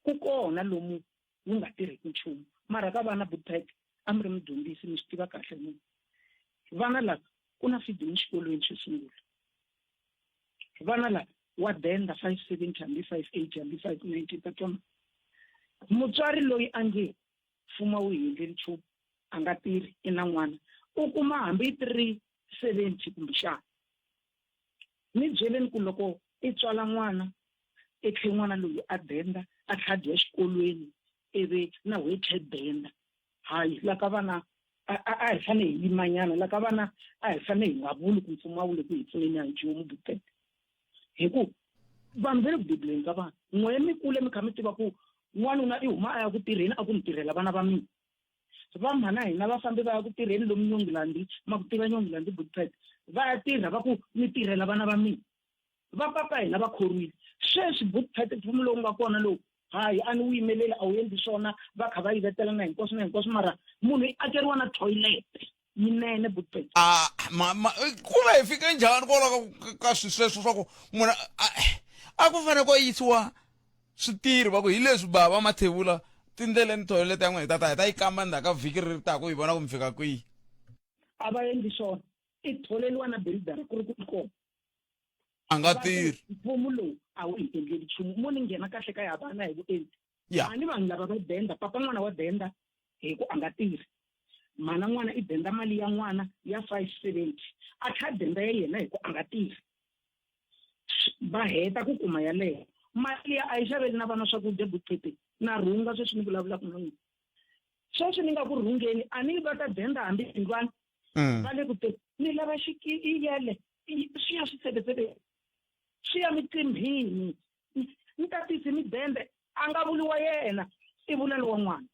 ku kona lomu wu nga tirhiki nchumu mara ka vana Bookpet a mi ri mudyondzisi mi swi tiva kahle munhu vana lava ku na feeding xikolweni xo sungula vana lava wa denda 570 hambi 580 hambi 590 tatoma mutswari loyi a nge mfumo wu endle nchumu a nga tirhi i na n'wana u kuma hambi 370 kumbe xana ni byeleni ku loko i tswala n'wana i tlhe n'wana loyi a denda a tlhadi ya xikolweni ivi na wheelchair denda hayi laka vana a hi fane hi yimanyana laka vana a hi fane hi nga vuli ku mfumo wu le ku hi pfuneni hi nchumu Bookpet hi ku vanhu va le ku bebuleni ka vana n'wehe mi kule mi kha mi tiva ku n'wanuna i huma a ya ku tirheni a ku ni tirhela vana va mina va mhana hina va fambi va ya ku tirheni lomu Nyongolandi ma ku tiva Nyongolandi Bookpet va ya tirha va ku ni tirhela vana va mina va papa hina va khoriwile sweswi Bookpet mfumo lowu nga kona lowu hayi a ni wu yimeleli a wu endli swona va kha va yivetelana hinkwaswo mara munhu i akeriwa na toilet yinene Bookpet ku va hi fike njhani kwalaho ka sweswo swa ku munhu a ku fanele ku yisiwa switirhi va ku hi leswi bava Mathebula tindleleni toilet ya n'wina hi ta yi kamba ndzhaku ka vhiki ri taka hi vona ku mi fika kwihi a va endli swona i tholeliwa na buildara ku ri ku kona a nga tirhi mfumo lowu a wu hi endleli nchumu mo ni nghena kahle ka ya vana hi vuenti a ni vanhu lava va denda papa n'wana wa denda hi ku a nga tirhi mana n'wana i denda mali ya n'wana ya 570 a tlha denda ya yena hi ku a nga tirhi va heta ku kuma yaleyo mali ya a yi xaveli na vana swakudya Bookpet na rhunga sweswi ni vulavulaka na n'wina sweswi ni nga ku rhungeni a ni va ta denda hambi hindlwana va le ku ni lava iyele swi ya switsebetsebe swi ya mitimbhini ni ta tisi mi dende a nga vuliwa yena i vula lowa n'wana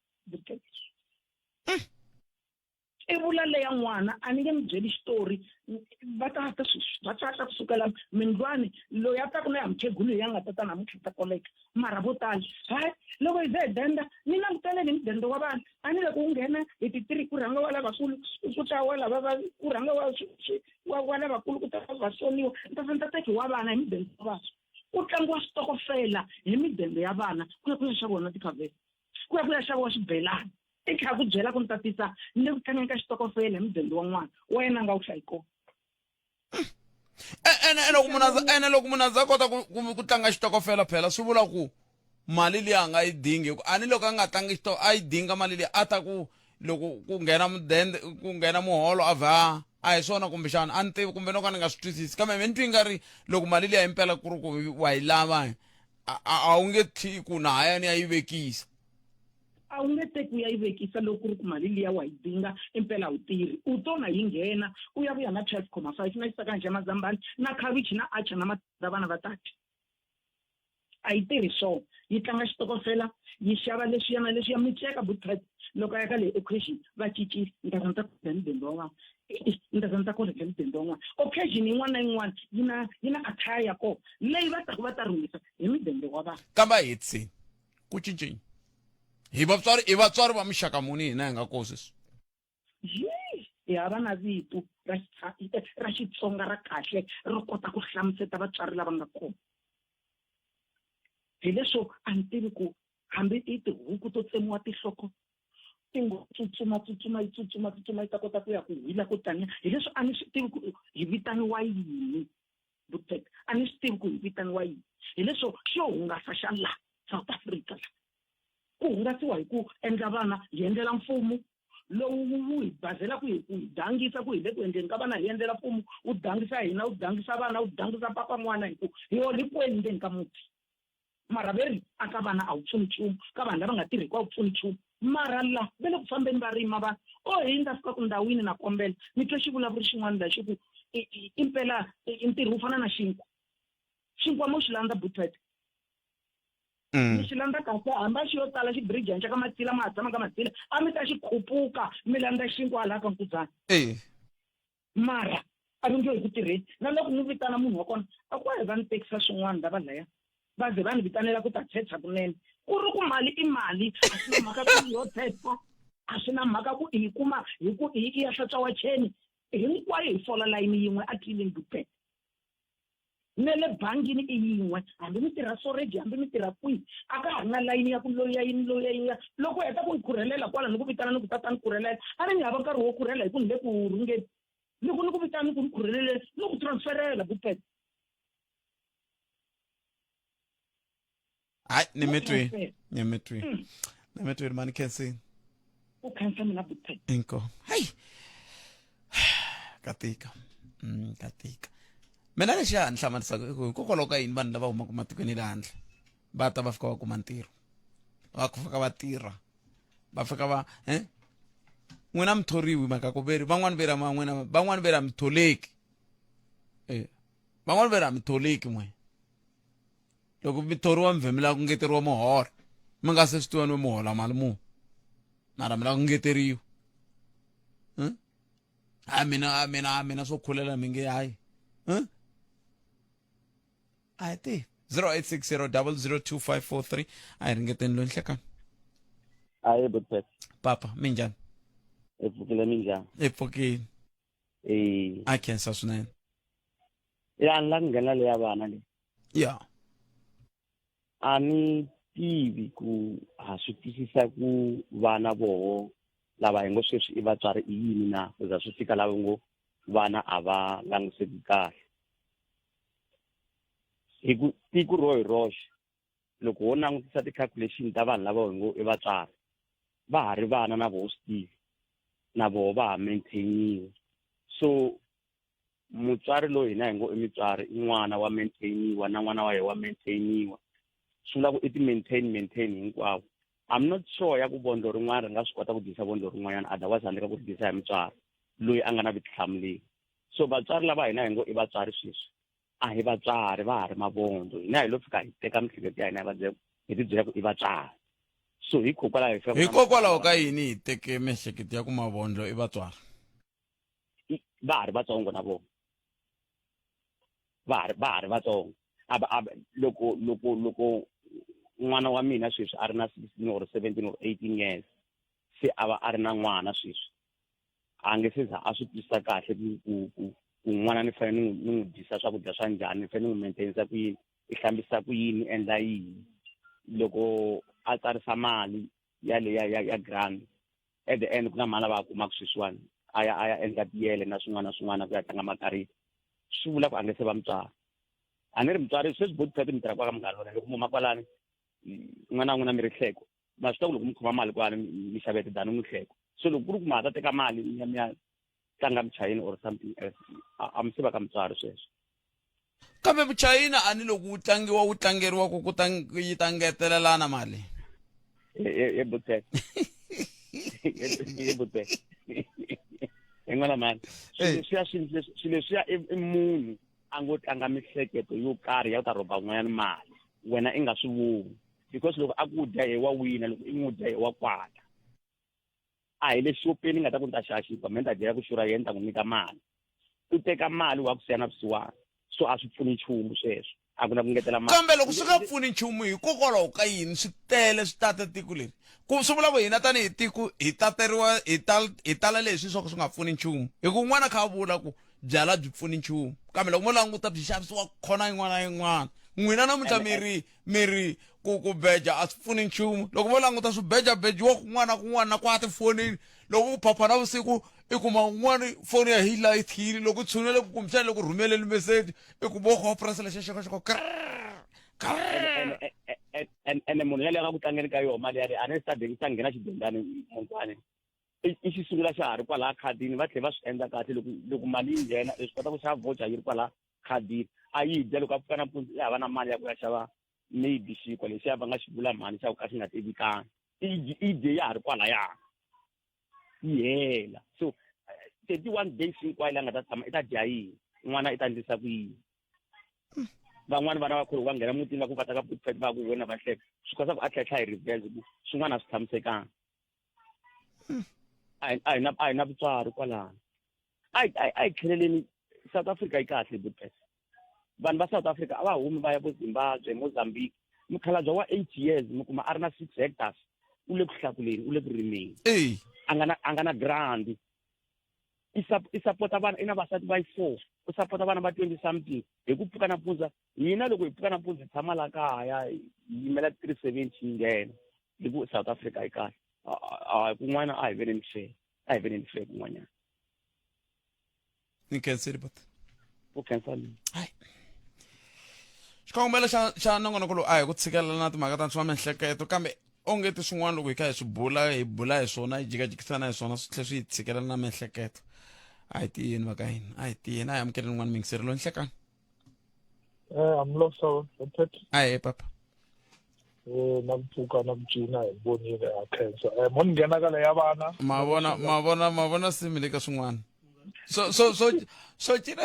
i vula leya n'wana a ni nge mi byeli xitori va ta kusukela mindlwani loyi a ta ku na ya mukhegulu ya nga ta ta namuntlha ta koleka mara vo tala hayi loko hi ze hi denda ni langutele ni mudende wa vana a ni le ku nghena hi titiri ku rhanga wa lavakulu ku ta wa lava ku rhanga wa lavakulu ku ta vatsoniwa ni ta fana tekiwa vana hi mudende wa vana ku tlangiwa switokofela hi midende ya vana ku ya xaviwa na tikhavhele ku ya xaviwa swibelani i kha ku byela ku ni tatisa ni le ku tlangeni ka xitokofela hi mudende wa n'wana wena nga wu hlayi kona ene loko munhu a za kota ku tlanga xitokofela phela swi vula ku mali leyi a nga yi dingi a ni loko a nga tlangi a yi dinga mali leyi a ta ku loko ku nghena mudende ku nghena muholo a vha a hi swona kumbexana a ni tivi kumbe no ka ni nga swi twisisi kambe mi ni twi nga ri loko mali leyi impela ku ri ku wa yi lava a wu nge thi ku na haya ni ya yi vekisa a wu nge teki u ya yi vekisa loko ku ri ku mali liya wa yi dinga impela wu tirhi u tona yi nghena u ya vuya na 12.5 na xisakanje ya mazambani na khavichi na acha na vana va tati a yi tirhi so yi tlanga xitokofela yi xava leswiya na leswiya mi cheka butrek loko ya ka le equation va cincile ni ta rhandza ku dya mudende wa n'wana ni ta rhandza ku dya mudende wa n'wana occasion yin'wana na yin'wana yi na attire ya kona leyi va taku va ta rhungisa hi mudende wa vanhu kamba hetsi ku cinceni hi vatswari va mixaka muni hina hi nga kosisi hi hava na vito ra Xitsonga ra kahle ri kota ku hlamuseta vatswari lava nga kona hi leswo a ni tivi ku hambi i tihuku to tsemiwa tinhloko ti ngo tsutsuma yi ta kota ku ya ku hwila ko taniya hi leswo a ni swi tivi ku hi vitaniwa yini Butek a ni swi tivi ku hi vitaniwa yini hi leswo xo hungasa xa laha South Africa ku hungasiwa hi ku endla vana hi endlela mfumo lowu wu hi bazela ku hi dangisa ku hi le ku endleni ka vana hi endlela mfumo u dangisa hina u dangisa vana u dangisa papa n'wana hi ku hi yona ku endleni ka muti mara veri aka vana a wu pfuni nchumu ka vanhu lava nga tirhi ku a wu pfuni nchumu mara la ve le ku fambeni va rima vanhu hi nga fika ku ndhawini na kombela ni twe xivulavuri xin'wana lexi ku impela ntirho wu fana na xinkwa mo xi landza Butek ni xi landza kahle hamba xi yo tala xibrijani xa ka Matsila ma tshama ka Matsila a mi ta xi khupuka mi landza xinkwa hala ka Nkuzana mara a ri nge hi ku tirheni na loko ni vitana munhu wa kona a ku hi va ni tekisa swin'wana lava laya va ze va ni vitanela ku ta thetsa kunene ku ri ku mali i mali a swi na mhaka ku yo thetsa a swi na mhaka ku hi kuma hi ku i ya hlantswa wa cheni hinkwayo hi fola layini yin'we a tlilini Butek ne le bangini i yin'we hambi mi tirha storage hambi mi tirha kwihi a ka ha ri na layini ya ku loya yini loko heta ku ni khurhelela kwala ni ku vitana ni ku tata ni khurhelela a ni hava nkarhi wo khurhela hi ku ni le ku rhungeni loko ni ku vitana ni ku ni khurhelele ni ku transferela Butek hayi nimetwe mani khensi u khensa mina Butek inko hayi katika mina lexi ya ni hlamarisaka hikokwalaho ka yini vanhu lava humaka matikweni le handle va ta va fika va kuma ntirho va fika va tirha va fika va n'wina muthoriwi mhaka ku veri van'wani veri a mitholeki van'wani veri a mitholeki n'we loko mithoriwa mi vhemela ku ngeteriwa muholo mi nga se swi tiva ni muhola mali muni mara mi lava ku ngeteriwa mina swo khulela mi nge hayi a hi ti 0860002543 a hi ringeteni lo nhlekani hayi Butek papa minjhani hi pfukile minjhani hi pfukile a khensa swinene ya ni la ku nghena leya vana leyi ya a ni tivi ku ha swi twisisa ku vana voho lava hi ngo sweswi i vatswari i yini na ku za swi fika lava ngo vana a va langutiseki kahle hi ku tiko ro hi roxe loko ho langutisa ti-calculation ta vanhu lava hi ngo i vatswari va ha ri vana na voho Steve na voho va ha maintainiwa so mutswari loyi hina hi ngo i mutswari i n'wana wa maintainiwa na n'wana wa yena wa maintainiwa swi vula ku i ti-maintain hinkwavo I'm not sure ya ku bondlo rin'wana ri nga swi kota ku dyisa bondlo rin'wanyana otherwise handle ka ku dyisa hi mutswari loyi a nga na vutihlamuleri so vatswari lava hina hi ngo i vatswari sweswi a hi vatswari va ha ri mavondlo hina hi lo fika hi teka miehleketo ya hina hi ti byela ku i vatswari so hikokwalaho ka yini hi teke miehleketo ya ku mavondlo i vatswari va ha ri vatsongo na vona va ha ri vatsongo loko n'wana wa mina sweswi a ri na 16 or 17 or 18 years se a va a ri na n'wana sweswi a nge se za a swi twisisa kahle ku n'wana ni fanele ni n'wi dyisa swakudya swa njhani ni fanele ni n'wi maintainisa ku yini i hlambisa ku yini endla yini loko a tsarisa mali ya grant at the end ku na mali va a kumaka sweswiwani a ya endla tiyele na swin'wana ku ya tlanga makarita swi vula ku a nge se va mutswari a ni ri mutswari sweswi Butek mi tirha kwa ka munghana wena loko muma kwalani n'wana n'wina mi ri hleko ma swi ta ku loko mi khoma mali kwala mi xavete dani n'wi hleko so loko ku ri ku ma ta teka mali mi ya tlanga muchayini or something else a mi se va ka mutswari sweswo kambe muchayina a ni loko wu tlangeriwa ku yi ta ngetelelana mali ye Butek ye Butek hi n'wana mani swilo leswiya i munhu a ngo tlanga mihleketo yo karhi ya ku ta rhoba n'wanyana mali wena i nga swi voni because loko a ku dya hi wa wina loko i n'wi dya hi wa kwala a hi le xopeni nga ta ku ta xaxipa me ta dyela ku xura yena ta n'wi nyika mali u teka mali wa ku siya na vusiwana so a swi pfuni nchumu sweswo a ku na ku ngetela mali kambe loko swi nga pfuni nchumu hikokwalaho ka yini swi tele swi tata tiko leri ku swi vula ku hina tanihi tiko hi tateriwa hi tala leswi swa ku swi nga pfuni nchumu hi ku n'wana kha a vula ku byala byi pfuni nchumu kambe loko mo languta byi xavisiwa khona yin'wana na yin'wana n'wina namuntlha miri ku beja a swi pfuni nchumu loko mo languta swi bejabejiwa kun'wana na kwa tifonini loko u phapha na vusiku i kuma un'wana foni ya highlight-ile loko u tshunele ku kumbexana loko rhumeleli message i kuma u kha u press lexi xexo ene munhu yaleyo nga ku tlangeni ka yona mali yaleyo a ni swi ta nghena xidendani mutane i xi sungula xa ha ri kwalaha khadini va tlhela va swi endla kahle loko mali yi nghena swi kota ku xava voucher yi ri kwalaha khadini a yi dya loko a pfuka nampundzu i hava na mali ya ku ya xava maybe xinkwa lexiya va nga xi vula mhani xa ku ka xi nga tivikanga i dye ya ha ri kwalaya yi hela so 31 days hinkwayo la nga ta tshama i ta dya yini n'wana i ta endlisa ku yini van'wani vana va khori va nghena mutini va ku va ta ka pet va ku wena va hleka swi kota ku a tlhela hi reverse ku swin'wana a swi tshamisekanga a hi na vutswari kwalano a hi tlheleleni South Africa yi kahle budpes vanhu va South Africa a va humi va ya vo Zimbabwe Mozambique mukhalabye wa 8 years mi kuma a ri na 6 hectares u le ku hlakuleni u le ku rimeni a nga na grandi i support vana i na vasati va 4 u support vana va 20 something hi ku pfuka nampundzu hina loko hi pfuka nampundzu hi tshama la kaya hi yimela 370 nghena hi ku South Africa yi kahle kun'wana a hi veneni fair kun'wanyana ni kenseli but u cancel xikongomelo xa nongonoko lowu a hi ku tshikelela na timhaka ta swa miehleketo kambe onge ti swin'wana loko hi kha hi bula hi swona hi jikajikisana hi swona swi tlhela swi hi tshikelela na miehleketo a hi tiyeni va ka hina a hi tiyeni a hi amukeleni n'wana mingisirelo nhlekani amloso a hi papa na ku pfuka na ku cina hi vonile a cancer mo ni nghena ka le ya vana mavona simi le ka swin'wana so cina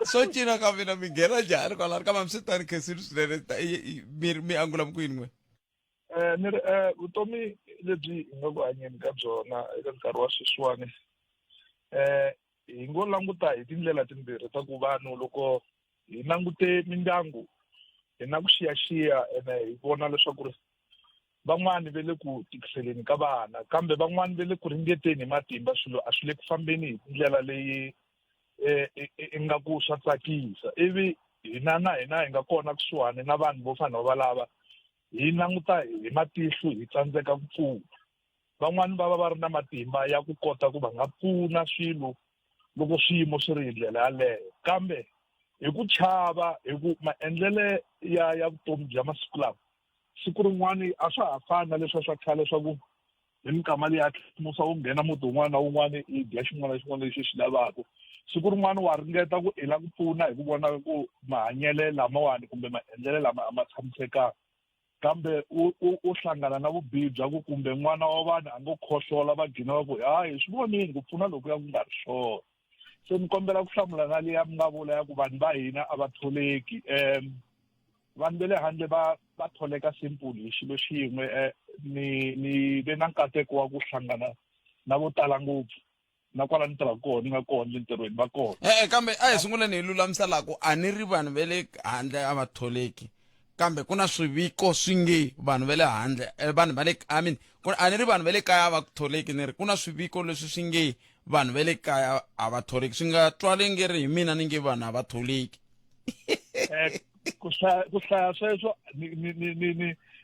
so cina ka mina mi nghena njhani kwalano ka mamisitani khensini swinene mi angula mi ku yini n'we ni ri vutomi lebyi hi nga ku hanyeni ka byona eka nkarhi wa sweswiwani hi ngo languta hi tindlela timbirhi ta ku vanhu loko hi langute mindyangu hi na ku xiyaxiya ene hi vona leswaku ri van'wani va le ku tikiseleni ka vana kambe van'wani va le ku ringeteni hi matimba swilo a swi le ku fambeni hi tindlela leyi ingaku swa tsakisa ivi hina hi nga kona kusuhani na vanhu vo fana va lava hi languta hi matihlo hi tsandzeka ku pfuna van'wani va ri na matimba ya ku kota ku va nga pfuna swilo loko swiyimo swi ri hi ndlela yaleyo kambe hi ku chava hi ku maendlele ya vutomi bya masiku lawa siku rin'wani a swa ha fani na leswi swa khale leswaku hi minkama leyi ya musa wu nghena muti wun'wana na wun'wana i dya xin'wana na xin'wana lexi xi lavaka siku rin'wana wa ringeta ku i la ku pfuna hi ku vona ku mahanyele lamawani kumbe maendlele lama a ma tshamisekanga kambe u hlangana na vubihi bya ku kumbe n'wana wa vanhu a ngo khohlola va gina va ku hayi swi vonini ku pfuna loko ya ku nga ri swona se ni kombela ku hlamula na leya mi nga vula ya ku vanhu va hina a va tholeki vanhu va le handle va tholeka simple hi xilo xin'we ni ve na nkateko wa ku hlangana na vo tala ngopfu na kwala ni tirhaka kona ni nga kona le ntirhweni va kona kambe a hi sunguleni hi lulamisa laha a ni ri vanhu va le handle a va tholeki kambe ku na swiviko swi nge vanhu va le handle vanhu va le a ni ri vanhu va le kaya a va tholeki ni ri ku na swiviko leswi swi nge vanhu va le kaya a va tholeki swi nga twali nge ri hi mina ni nge vanhu a va tholeki ku hlaya sweswo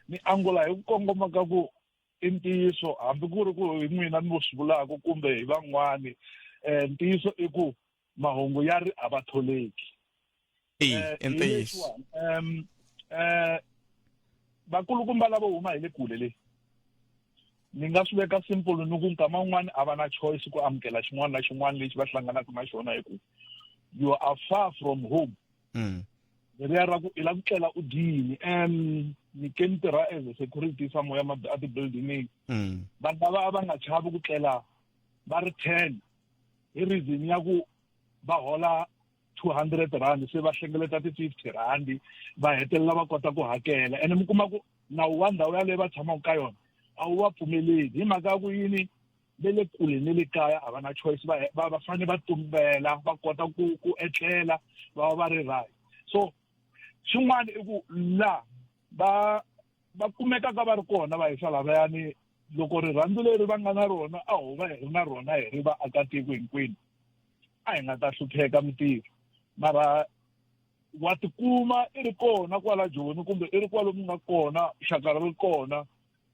ni angula hi ku kongoma ka ku i ntiyiso hambi ku ri ku hi n'wina ni vo swi vulaka kumbe hi van'wani ntiyiso i ku mahungu ya ri a va tholeki vakulukumba lavo huma hi le kule le ni nga swi veka simple ni ku nkama wun'wani a va na choice ku amukela xin'wana na xin'wana lexi va hlanganaka na xona hi ku you are far from home leriya ra ku i la ku tlela u dyini ni ke ni tirha as a security somewhere a ti-building vanhu lava a va nga chavi ku tlela va ri 10 hi reason ya ku va hola 200 rand se va hlengeleta ti-50 rand va hetelela va kota ku hakela ene mi kuma ku nawu wa ndhawu yaleyo va tshamaka ka yona a wu va pfumeleli hi mhaka ya ku yini ve le kule ni le kaya a va na choice va fanele va tumbela va kota ku etlela va va ri right so xin'wana i ku la va kumekaka va ri kona va hisa lavayani loko rirhandzu leri va nga na rona a ho va hi ri na rona hi ri vaakatiko hinkwenu a hi nga ta hlupheka mintirho mara wa tikuma i ri kona kwala joni kumbe i ri kwalomu nga kona xaka ri kona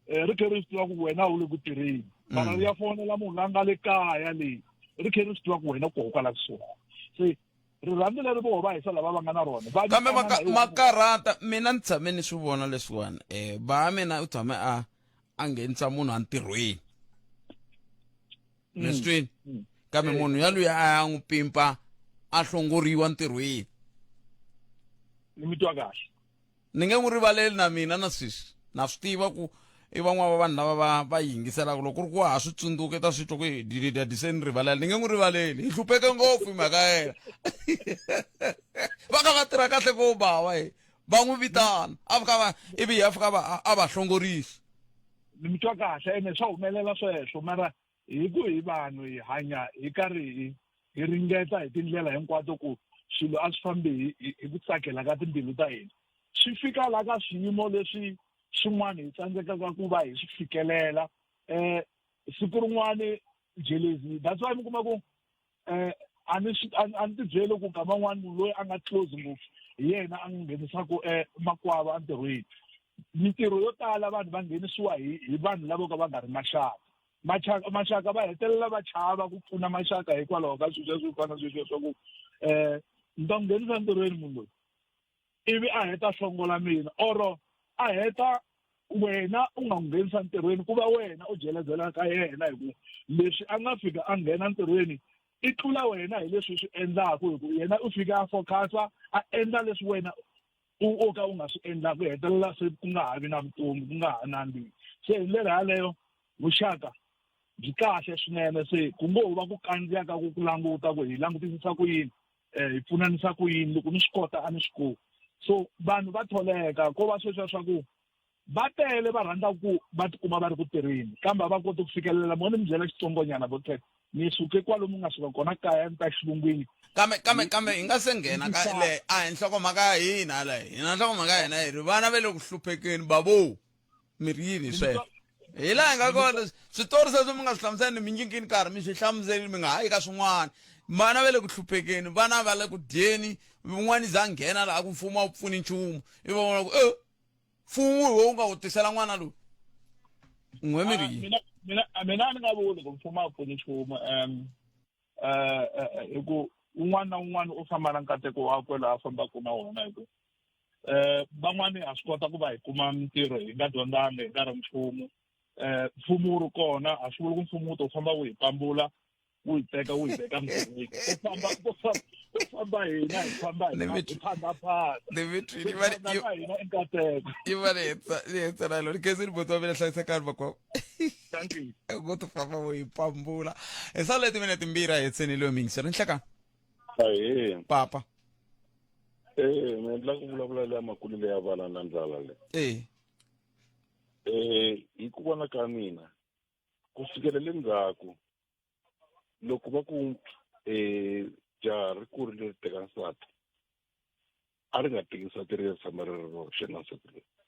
ri khe ri swi tiva ku wena wu le ku tirheni mara ri ya fonela munhu la nga le kaya leyi ri khe ri swi tiva ku wena koho kwala kusuhana se rirhandzu leri voho va hisa lava va nga na rona kambe makarata mina ni tshame ni swi vona leswiwani ba mina u tshame a nghenisa munhu a ntirhweni leswini kambe munhu yaloye a ya n'wi pimpa a hlongoriwa ntirhweni ni mi twa kahle ni nge n'wi rivaleli na mina na sweswi na swi tiva ku i van'wana va vanhu lava va yingiselaka loko ku ri ku ha swi tsundzuke ta switwa ku dise ni rivalela ni nge n'wi rivaleli hi hlupheke ngopfu hi mhaka yena va ka va tirha kahle ko bawa va n'wi vitana a fika va ivi a fika a va hlongorisa ni mi twa kahle ene swa humelela sweswo mara hi ku hi vanhu hi hanya hi karhi hi ringeta hi tindlela hinkwato ku swilo a swi fambi hi ku tsakela ka timbilu ta hina swi fika la ka swiyimo leswi swin'wana hi tsandzekaka ku va hi swi fikelela siku rin'wana jealousy that's why mi kuma ku a ni tibyeli ku nkama n'wana munhu loyi a nga close ngopfu hi yena a nghenisaka makwava entirhweni mintirho yo tala vanhu va nghenisiwa hi vanhu lavo ka va nga ri maxaka va hetelela va chava ku pfuna maxaka hikwalaho ka swilo leswi fana sweswo swa ku ni ta n'wi nghenisa ntirhweni munhu loyi ivi a heta hlongola mina or a heta wena u nga n'wi nghenisa ntirhweni ku va wena u jelezela ka yena hi ku leswi a nga fika a nghena ntirhweni i tlula wena hi leswi swi endlaku hi ku yena u fika a focus-a a endla leswi wena u ka u nga swi endlaku hetelela se ku nga ha vi na vutomi ku nga ha nandziwi se hi ndlela yaleyo vuxaka byi kahle swinene se ku ngo va ku kandziya ka ku languta ku hi langutisisa ku yini hi pfunanisa ku yini loko ni swi kota a ni swi koti so vanhu va tholeka ko va sweswiya swa ku va tele va rhandza ku va tikuma va ri ku tirheni kambe va koti ku fikelela mo ni mi byela xitsongonyana vo teka ni suke kwalomu nga suka kona kaya ni ta xilungwini kambe hi nga se nghena ka le a hi nhlokomhaka ya hina le hina nhlokomhaka ya hina hi ri vana va le ku hluphekeni bavo miri yini sweswo hi laha hi nga kona switori sweswo mi nga swi hlamusela mi nyikini karhi mi swi hlamuseli mi nga hayi ka swin'wana vana va le ku hluphekeni vana va le ku dyeni un'wana za nghena laha ku mfumo a wu pfuni nchumu i va vona ku mfumo hi wo wu nga wu tisela n'wana loyi n'we miri yini mina ni nga vuli ku mfumo a wu pfuni nchumu hi ku un'wana na un'wana u famba na nkateko wakwe laha a fambaka na wona hi ku van'wani ha swi kota ku va hi kuma mintirho hi nga dyondzanga hi nga ri nchumu mfumo wu ri kona a swi vuli ku mfumo wu to famba wu hi pambula wu hi teka wu hi veka mintirhweni ku famba hina hi famba hi phandaphanda hina i nkateko iva ni hetsa na loni kesi ni boto wa mina hlayisekani makwavo go to famba wu hi pambula hi sala leti mina timbirhi hi hetseni loyi mingiseri ni hlekani ahee papa mi endla ku vulavula leya makulile ya vana na ndlala le hi ku vona ka mina ku fikela le ndzhaku loko va ku jaha ri kurile ri teka nsati a ri nga teki nsati ri ya tshama ri ri roxe na nsati leyi